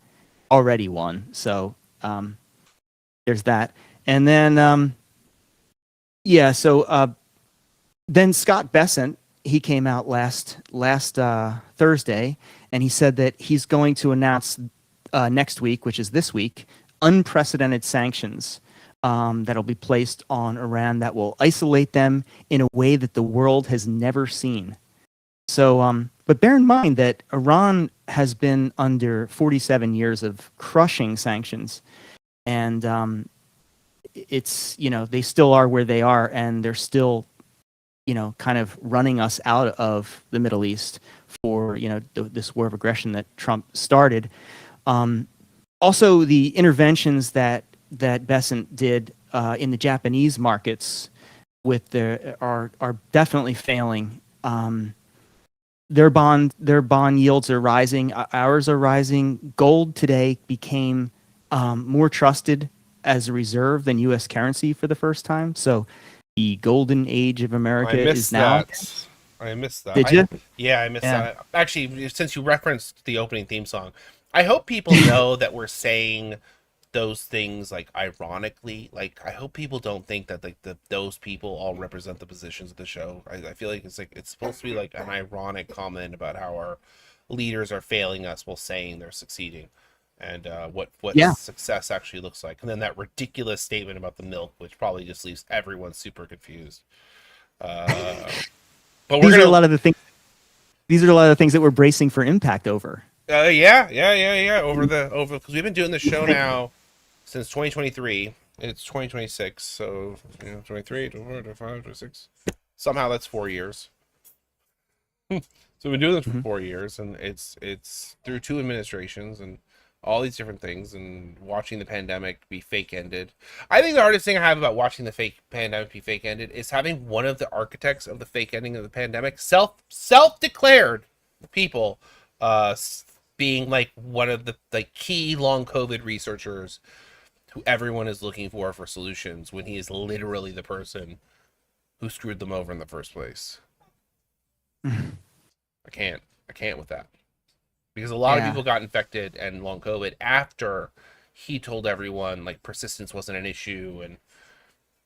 S14: already won. So there's that. And then, then Scott Bessent, he came out last Thursday, and he said that he's going to announce next week, which is this week, unprecedented sanctions that'll be placed on Iran that will isolate them in a way that the world has never seen. So, but bear in mind that Iran has been under 47 years of crushing sanctions, and it's, they still are where they are, and they're still, kind of running us out of the Middle East for, this war of aggression that Trump started. Also, the interventions that Bessent did in the Japanese markets are definitely failing. Their bond yields are rising. Ours are rising. Gold today became more trusted as a reserve than U.S. currency for the first time. So the golden age of America is now.
S12: I missed that.
S14: Did you?
S12: I missed that. Actually, since you referenced the opening theme song, I hope people know that we're saying those things like ironically. Like, I hope people don't think that those people all represent the positions of the show. I feel like it's supposed to be like an ironic comment about how our leaders are failing us while saying they're succeeding, and what success actually looks like. And then that ridiculous statement about the milk, which probably just leaves everyone super confused. But these are a lot of the things that we're bracing for impact over. Over because we've been doing the show now since 2023. It's 2026, so 23, 24, 25, 26. Somehow that's 4 years. So we've been doing this for 4 years, and it's through 2 administrations, and all these different things, and watching the pandemic be fake ended. I think the hardest thing I have about watching the fake pandemic be fake ended is having one of the architects of the fake ending of the pandemic self declared people being like one of the like key long COVID researchers who everyone is looking for solutions, when he is literally the person who screwed them over in the first place. I can't with that. Because a lot of people got infected and long COVID after he told everyone like persistence wasn't an issue and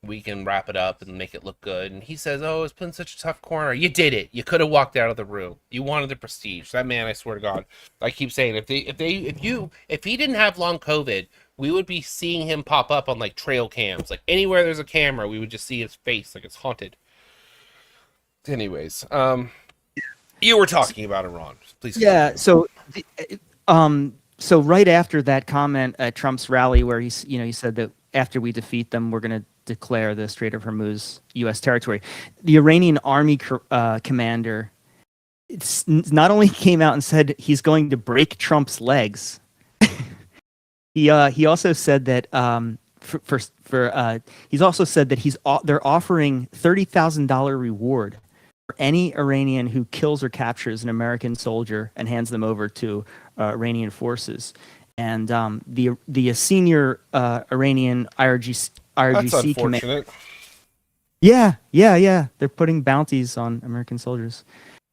S12: we can wrap it up and make it look good. And he says, "Oh, it's put in such a tough corner. You did it. You could have walked out of the room. You wanted the prestige." That man, I swear to God, I keep saying, if he didn't have long COVID, we would be seeing him pop up on like trail cams, like anywhere there's a camera, we would just see his face like it's haunted. Anyways, you were talking about Iran. Please.
S14: Yeah. So, so right after that comment at Trump's rally, where he said that after we defeat them, we're going to declare the Strait of Hormuz U.S. territory. The Iranian army commander not only came out and said he's going to break Trump's legs. He also said that he's also said that they're offering $30,000 reward for any Iranian who kills or captures an American soldier and hands them over to Iranian forces. And the senior Iranian IRGC commander. Yeah. They're putting bounties on American soldiers,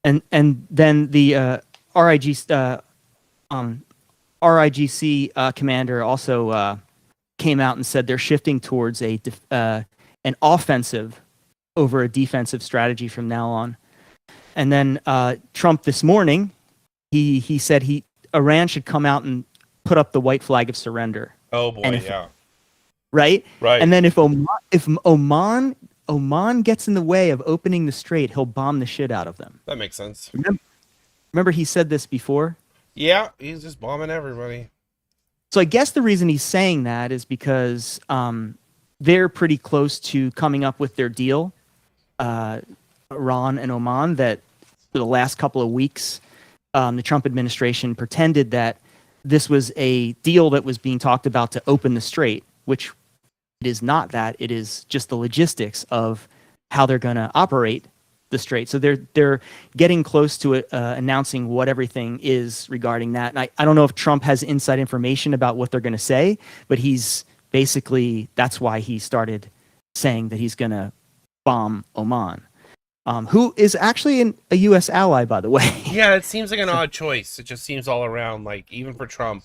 S14: and then the RIGC commander also came out and said they're shifting towards an offensive over a defensive strategy from now on. And then Trump this morning, he said Iran should come out and put up the white flag of surrender.
S12: Oh boy, yeah.
S14: Right?
S12: Right.
S14: And then if Oman gets in the way of opening the strait, he'll bomb the shit out of them.
S12: That makes sense.
S14: Remember he said this before?
S12: Yeah, he's just bombing everybody.
S14: So I guess the reason he's saying that is because they're pretty close to coming up with their deal, Iran and Oman, that for the last couple of weeks, the Trump administration pretended that this was a deal that was being talked about to open the strait, which it is not that. It is just the logistics of how they're going to operate the strait. So they're getting close to it, announcing what everything is regarding that. And I don't know if Trump has inside information about what they're going to say, but he's basically, that's why he started saying that he's going to bomb Oman, who is actually a U.S. ally, by the way.
S12: Yeah, it seems like an odd choice. It just seems all around, like, even for Trump,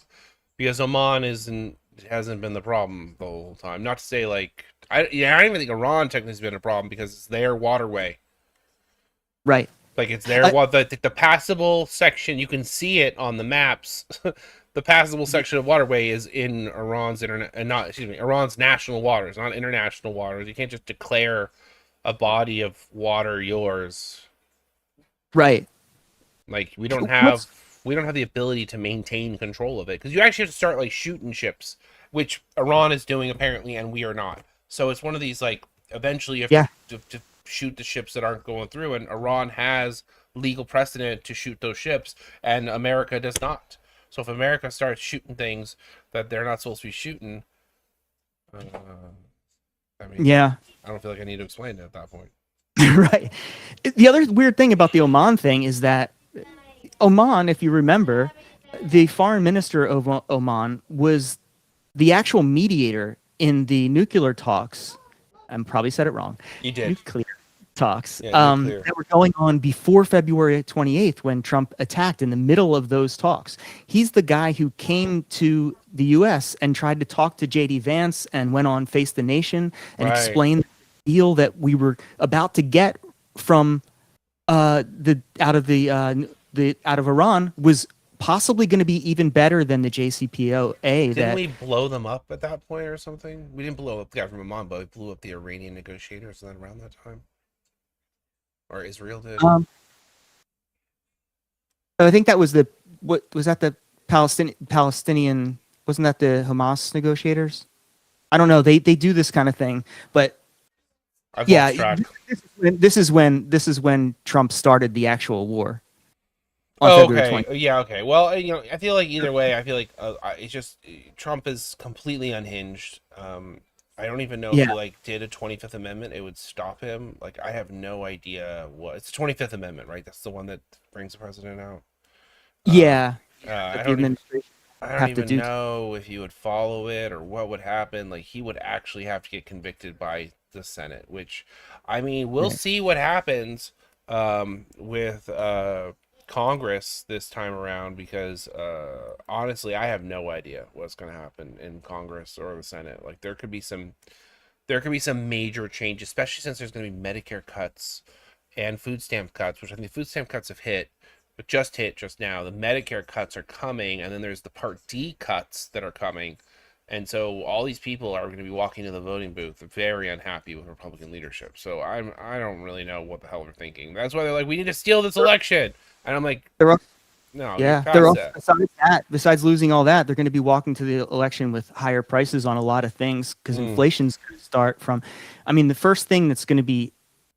S12: because Oman hasn't been the problem the whole time. Not to say, like, I don't even think Iran technically has been a problem because it's their waterway.
S14: Right.
S12: Like, it's their the passable section. You can see it on the maps. The passable section of waterway is in Iran's national waters, not international waters. You can't just declare a body of water yours.
S14: Right.
S12: Like, we don't have the ability to maintain control of it, because you actually have to start like shooting ships, which Iran is doing apparently, and we are not. So it's one of these, like, eventually you have to shoot the ships that aren't going through, and Iran has legal precedent to shoot those ships, and America does not. So if America starts shooting things that they're not supposed to be shooting, I mean,
S14: yeah,
S12: I don't feel like I need to explain it at that point.
S14: Right. The other weird thing about the Oman thing is that Oman, if you remember, the foreign minister of Oman was the actual mediator in the nuclear talks. I probably said it wrong.
S12: You did.
S14: Nuclear talks
S12: nuclear.
S14: that were going on before February 28th when Trump attacked in the middle of those talks. He's the guy who came to the U.S. and tried to talk to J.D. Vance and went on Face the Nation and explained the deal that we were about to get from out of Iran was possibly going to be even better than the JCPOA.
S12: Didn't we blow them up at that point or something? We didn't blow up the guy from Oman, but we blew up the Iranian negotiators then around that time. Or Israel did.
S14: I think that was the Palestinian? Wasn't that the Hamas negotiators? I don't know. They do this kind of thing, but this is when Trump started the actual war on February
S12: okay.
S14: 20th.
S12: Yeah, okay. Well, I feel like either way, I feel like it's just Trump is completely unhinged. I don't even know if
S14: Yeah.
S12: he like did a 25th Amendment, it would stop him. Like I have no idea what it's 25th Amendment, right? That's the one that brings the president out.
S14: Yeah.
S12: I
S14: But the
S12: don't even
S14: administration
S12: I don't
S14: have to
S12: even
S14: do.
S12: know if he would follow it or what would happen. Like he would actually have to get convicted by the Senate, which I mean, we'll
S14: Right.
S12: see what happens with Congress this time around because honestly, I have no idea what's going to happen in Congress or the Senate. Like there could be some major change, especially since there's going to be Medicare cuts and food stamp cuts, which I think the food stamp cuts have hit, but just hit just now. The Medicare cuts are coming, and then there's the Part D cuts that are coming. And so all these people are going to be walking to the voting booth very unhappy with Republican leadership. So I don't really know what the hell they're thinking. That's why they're like, we need to steal this election. And I'm like,
S14: They're
S12: no,
S14: Yeah,
S12: you're
S14: they're
S12: past that.
S14: besides losing all that, they're going to be walking to the election with higher prices on a lot of things because inflation's going to start from. I mean, the first thing that's going to be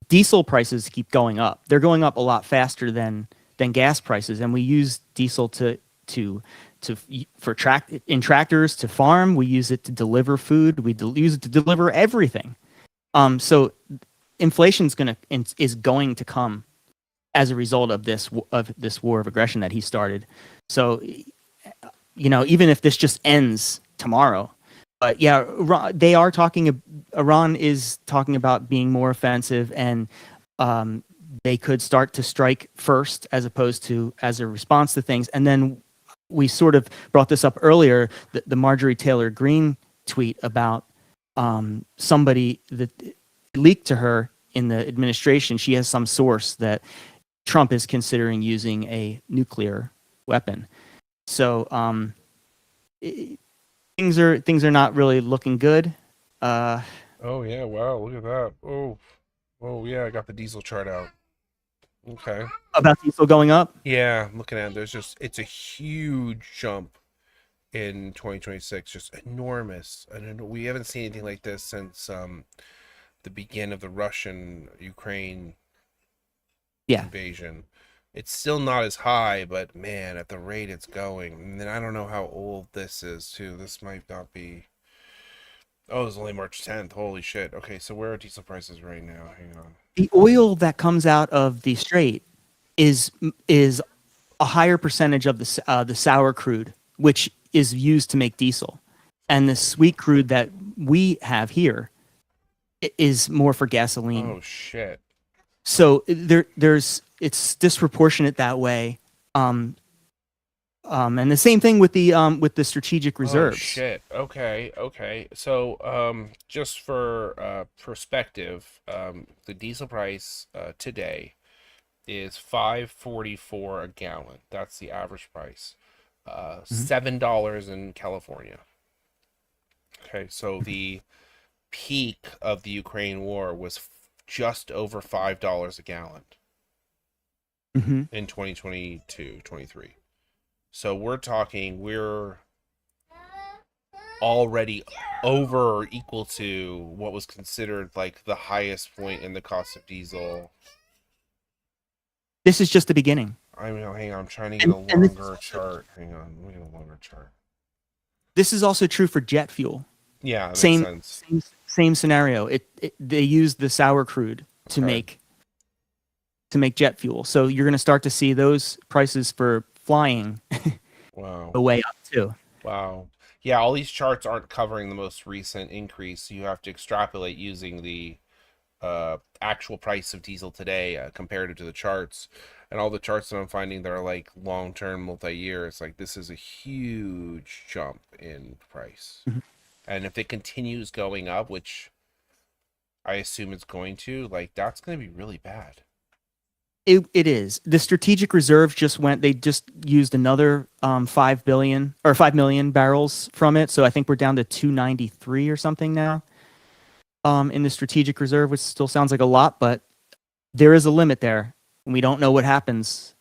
S14: diesel prices keep going up. They're going up a lot faster than gas prices, and we use diesel for tractors to farm. We use it to deliver food. We use it to deliver everything. So inflation's is going to come as a result of this war of aggression that he started. So, even if this just ends tomorrow, but yeah, Iran is talking about being more offensive, and they could start to strike first as opposed to as a response to things. And then we sort of brought this up earlier, the Marjorie Taylor Greene tweet about somebody that leaked to her in the administration. She has some source that Trump is considering using a nuclear weapon. So things are not really looking good.
S12: Oh yeah, wow, look at that. Oh yeah, I got the diesel chart out. Okay.
S14: About diesel going up?
S12: Yeah, I'm looking at it. It's a huge jump in 2026, just enormous. And we haven't seen anything like this since the beginning of the Russian-Ukraine invasion. It's still not as high, but man, at the rate it's going. And then I don't know how old this is too. This might not be. Oh, it's only March 10th. Holy shit. Okay, so where are diesel prices right now? Hang on.
S14: The oil that comes out of the strait is a higher percentage of the sour crude, which is used to make diesel, and the sweet crude that we have here is more for gasoline.
S12: Oh shit.
S14: So it's disproportionate that way. And the same thing with the strategic reserves.
S12: Oh shit. Okay. So just for perspective, the diesel price today is $5.44 a gallon. That's the average price. $7 in California. Okay, so the peak of the Ukraine war was just over $5 a gallon in 2022-23. So we're already over or equal to what was considered like the highest point in the cost of diesel.
S14: This is just the beginning.
S12: I mean, hang on, I'm trying to get a longer chart. Hang on, let me get a longer chart.
S14: This is also true for jet fuel.
S12: Yeah, that makes sense.
S14: Same scenario. They use the sour crude to make jet fuel. So you're going to start to see those prices for flying go way up too.
S12: Wow. Yeah, all these charts aren't covering the most recent increase. You have to extrapolate using the actual price of diesel today comparative to the charts. And all the charts that I'm finding that are like long-term, multi-year, it's like this is a huge jump in price. And if it continues going up, which I assume it's going to, like that's going to be really bad.
S14: It is. The strategic reserve they just used another 5 million barrels from it. So I think we're down to 293 or something now in the strategic reserve, which still sounds like a lot, but there is a limit there. And we don't know what happens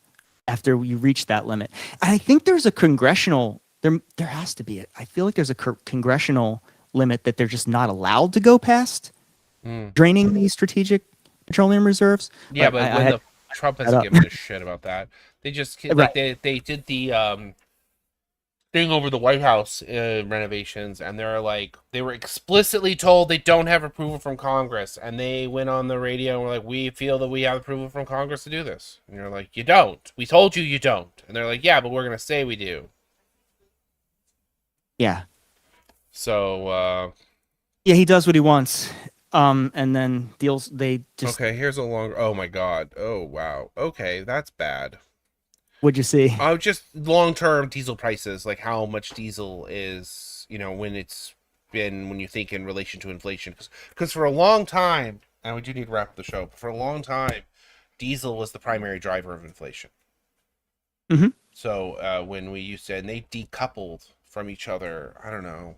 S14: after we reach that limit. And I think there's a congressional, there has to be. I feel like there's a congressional limit that they're just not allowed to go past draining these strategic petroleum reserves.
S12: Yeah, but Trump
S14: that
S12: hasn't
S14: up.
S12: given a shit about that. They just like
S14: Right.
S12: they did the thing over the White House renovations, and they're like, they were explicitly told they don't have approval from Congress, and they went on the radio and were like, we feel that we have approval from Congress to do this. And you're like, you don't. We told you you don't. And they're like, yeah, but we're gonna say we do.
S14: Yeah.
S12: So
S14: Yeah, he does what he wants. And then deals. They just.
S12: okay, here's a long. Oh my god. Oh wow. Okay, that's bad.
S14: What'd you see?
S12: Oh, just long-term diesel prices, like how much diesel is, when you think in relation to inflation. Because for a long time, and we do need to wrap up the show, but for a long time, diesel was the primary driver of inflation.
S14: Mm-hmm.
S12: So when we used to, and they decoupled from each other, I don't know.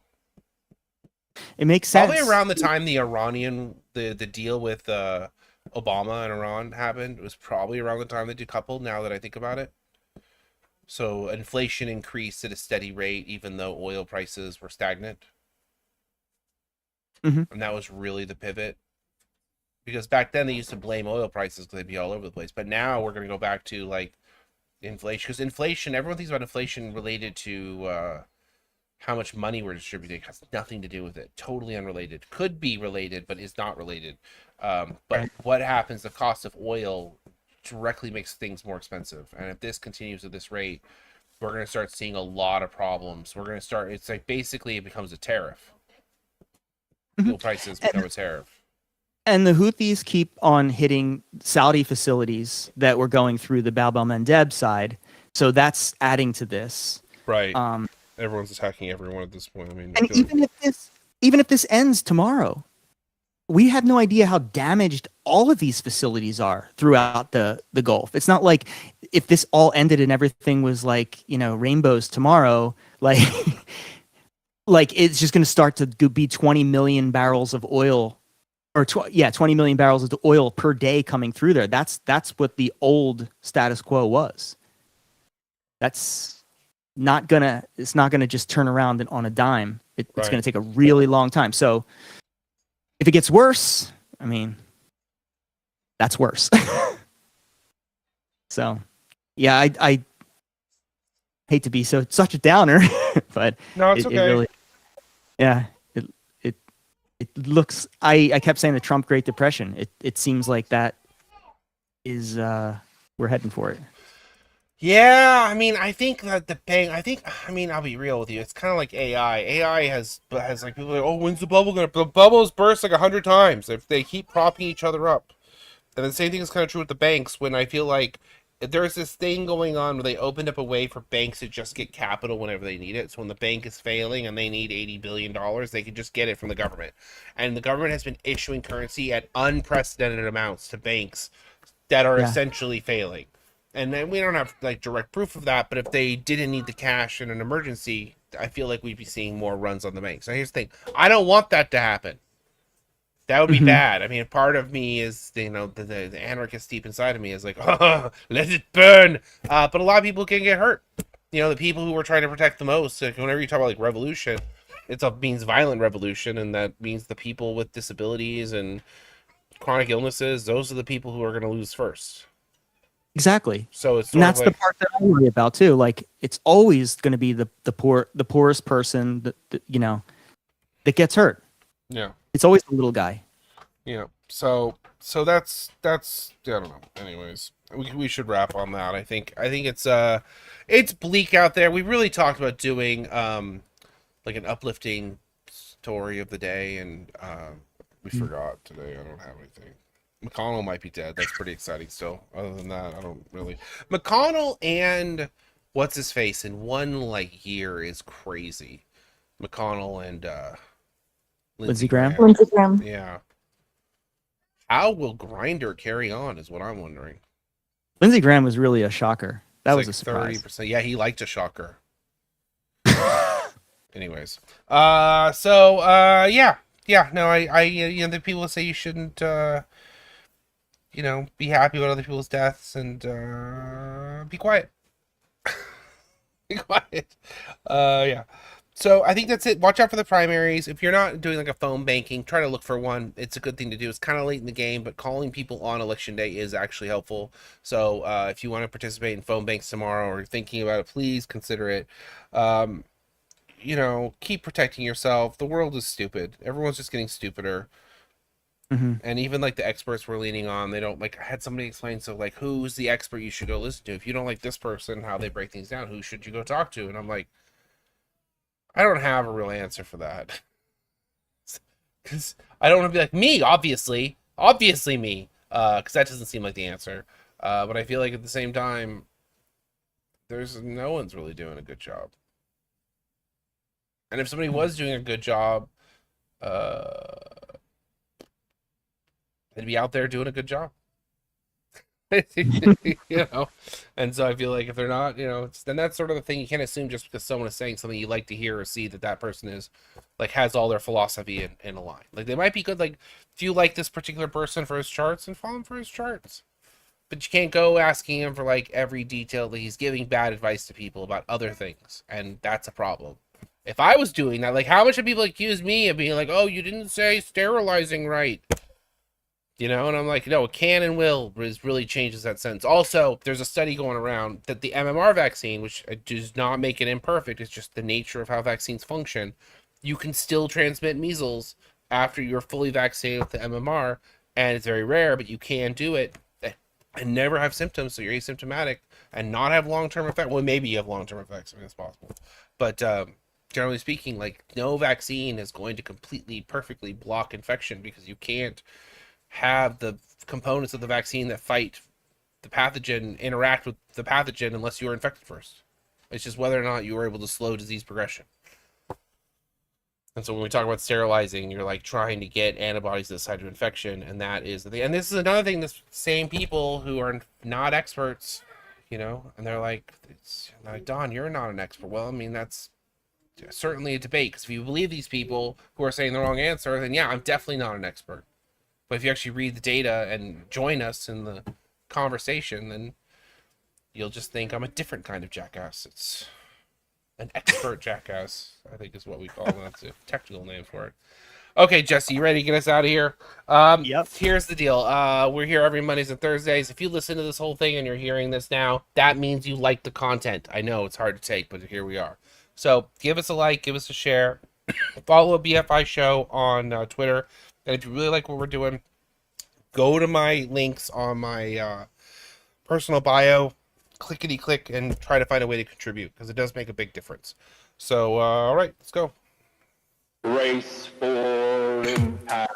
S14: It makes sense.
S12: Probably around the time the deal with Obama and Iran happened, it was probably around the time they decoupled, now that I think about it. So inflation increased at a steady rate, even though oil prices were stagnant.
S14: Mm-hmm.
S12: And that was really the pivot. Because back then they used to blame oil prices because they'd be all over the place. But now we're going to go back to like inflation. Because inflation, everyone thinks about inflation related to how much money we're distributing. It has nothing to do with it. Totally unrelated. Could be related, but is not related. But what happens, the cost of oil directly makes things more expensive, and if this continues at this rate, we're going to start seeing a lot of problems. We're going to start, it's like basically it becomes a tariff. Fuel prices become a tariff.
S14: And the Houthis keep on hitting Saudi facilities that were going through the Bab el-Mandeb side, so that's adding to this.
S12: Right. Everyone's attacking everyone at this point. I mean,
S14: and even if this ends tomorrow, we have no idea how damaged all of these facilities are throughout the Gulf. It's not like if this all ended and everything was like, rainbows tomorrow, like, like it's just going to start to be 20 million barrels of oil or 20 million barrels of oil per day coming through there. That's what the old status quo was. It's not gonna just turn around on a dime. It's going to take a really long time. So if it gets worse, I mean, that's worse. So, yeah, I hate to be such a downer, but
S12: no, it's okay.
S14: It really, yeah, it looks. I kept saying the Trump Great Depression. It seems like that is we're heading for it.
S12: Yeah, I mean, I think that I'll be real with you. It's kind of like AI. AI has like people like, oh, when's the bubble gonna? The bubbles burst like 100 times if they keep propping each other up. And the same thing is kind of true with the banks. When I feel like there's this thing going on where they opened up a way for banks to just get capital whenever they need it. So when the bank is failing and they need $80 billion, they can just get it from the government. And the government has been issuing currency at unprecedented amounts to banks that are essentially failing. And then we don't have like direct proof of that, but if they didn't need the cash in an emergency, I feel like we'd be seeing more runs on the banks. Now here's the thing. I don't want that to happen. That would be bad. I mean, part of me is, the anarchist deep inside of me is like, oh, let it burn. But a lot of people can get hurt. The people who we're trying to protect the most, like, whenever you talk about like revolution, it means violent revolution, and that means the people with disabilities and chronic illnesses, those are the people who are going to lose first.
S14: Exactly.
S12: So it's
S14: and that's the part that I worry about too. Like it's always going to be the poorest person that gets hurt.
S12: Yeah.
S14: It's always the little guy.
S12: Yeah. So that's I don't know. Anyways, we should wrap on that. I think it's bleak out there. We really talked about doing like an uplifting story of the day, and we forgot today. I don't have anything. McConnell might be dead. That's pretty exciting still. Other than that, I don't really. McConnell and what's his face in one like year is crazy. McConnell and
S14: Lindsey Graham.
S15: Lindsey Graham.
S12: Yeah. How will Grindr carry on is what I'm wondering.
S14: Lindsey Graham was really a shocker. That was
S12: like
S14: a surprise.
S12: 30%. Yeah, he liked a shocker. Anyways. Yeah. No, the people say you shouldn't be happy about other people's deaths and be quiet. Be quiet. Yeah. So I think that's it. Watch out for the primaries. If you're not doing like a phone banking, try to look for one. It's a good thing to do. It's kind of late in the game, but calling people on election day is actually helpful. So if you want to participate in phone banks tomorrow or you're thinking about it, please consider it. Keep protecting yourself. The world is stupid. Everyone's just getting stupider. And even like the experts we're leaning on, they don't like. I had somebody explain, so like, who's the expert you should go listen to? If you don't like this person, how they break things down, who should you go talk to? And I'm like, I don't have a real answer for that. Because I don't want to be like, me, obviously me, because that doesn't seem like the answer. But I feel like at the same time, no one's really doing a good job. And if somebody was doing a good job, they'd be out there doing a good job. And so I feel like if they're not, then that's sort of the thing. You can't assume just because someone is saying something you like to hear or see that person is like has all their philosophy in a line. Like they might be good. Like if you like this particular person for his charts, and follow him for his charts, but you can't go asking him for like every detail that he's giving bad advice to people about other things, and that's a problem. If I was doing that, like how much have people accused me of being like, oh, you didn't say sterilizing right? And I'm like, no, can and will really changes that sentence. Also, there's a study going around that the MMR vaccine, which does not make it imperfect, it's just the nature of how vaccines function. You can still transmit measles after you're fully vaccinated with the MMR, and it's very rare, but you can do it and never have symptoms, so you're asymptomatic and not have long-term effects. Well, maybe you have long-term effects, I mean, it's possible. But generally speaking, like no vaccine is going to completely, perfectly block infection because you can't have the components of the vaccine that fight the pathogen interact with the pathogen unless you are infected first. It's just whether or not you are able to slow disease progression. And so when we talk about sterilizing, you're like trying to get antibodies to the site of infection, and that is the thing. And this is another thing, the same people who are not experts, and they're like, Don, you're not an expert. Well, I mean, that's certainly a debate, because if you believe these people who are saying the wrong answer, then yeah, I'm definitely not an expert. But if you actually read the data and join us in the conversation, then you'll just think I'm a different kind of jackass. It's an expert jackass, I think is what we call them. That's a technical name for it. Okay, Jesse, you ready to get us out of here?
S14: Yep.
S12: Here's the deal. We're here every Mondays and Thursdays. If you listen to this whole thing and you're hearing this now, that means you like the content. I know it's hard to take, but here we are. So give us a like, give us a share. Follow BFI Show on Twitter. And if you really like what we're doing, go to my links on my personal bio, clickety-click, and try to find a way to contribute, because it does make a big difference. So, all right, let's go.
S9: Race for impact.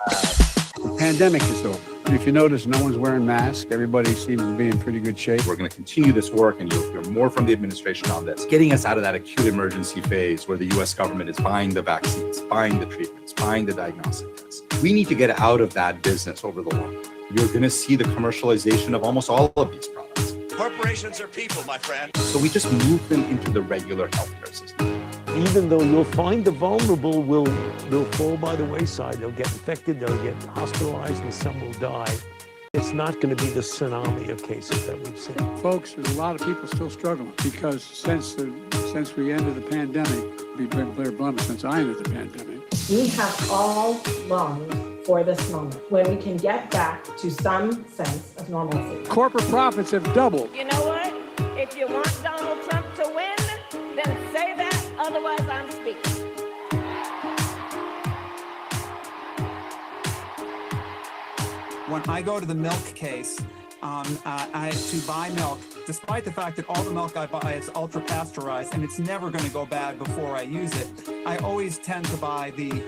S1: The pandemic is over. If you notice, no one's wearing masks. Everybody seems to be in pretty good shape.
S2: We're going to continue this work, and you'll hear more from the administration on this, getting us out of that acute emergency phase where the U.S. government is buying the vaccines, buying the treatments, buying the diagnostic tests. We need to get out of that business over the long run. You're going to see the commercialization of almost all of these products.
S3: Corporations are people, my friend.
S2: So we just move them into the regular healthcare system.
S4: Even though you'll find the vulnerable they'll fall by the wayside, they'll get infected, they'll get hospitalized, and some will die. It's not going to be the tsunami of cases that we've seen.
S1: Folks, there's a lot of people still struggling because since we entered the pandemic, to be very blunt, since I entered the pandemic,
S5: We have all longed for this moment when we can get back to some sense of normalcy.
S1: corporate profits have doubled.
S6: You know what? If you want Donald Trump to win, then say that. Otherwise, I'm speaking.
S7: When I go to the milk case, to buy milk, despite the fact that all the milk I buy is ultra pasteurized and it's never going to go bad before I use it, I always tend to buy the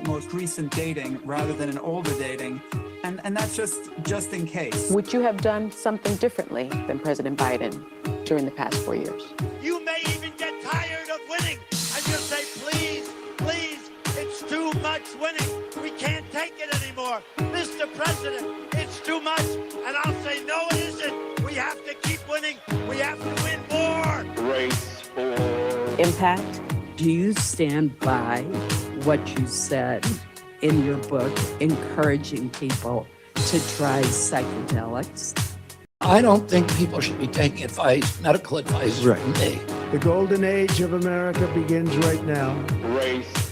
S7: most recent dating rather than an older dating, and that's just in case.
S8: Would you have done something differently than President Biden during the past 4 years?
S3: You may even get tired of winning and just say, please, please, it's too much winning. We can't take it anymore. Mr. President, it's too much. And I'll say, no, it isn't. We have to keep winning. We have to win more.
S9: Race for
S10: Impact. Do you stand by what you said in your book, encouraging people to try psychedelics?
S11: I don't think people should be taking advice, medical advice from me.
S9: The golden age of America begins right now. Race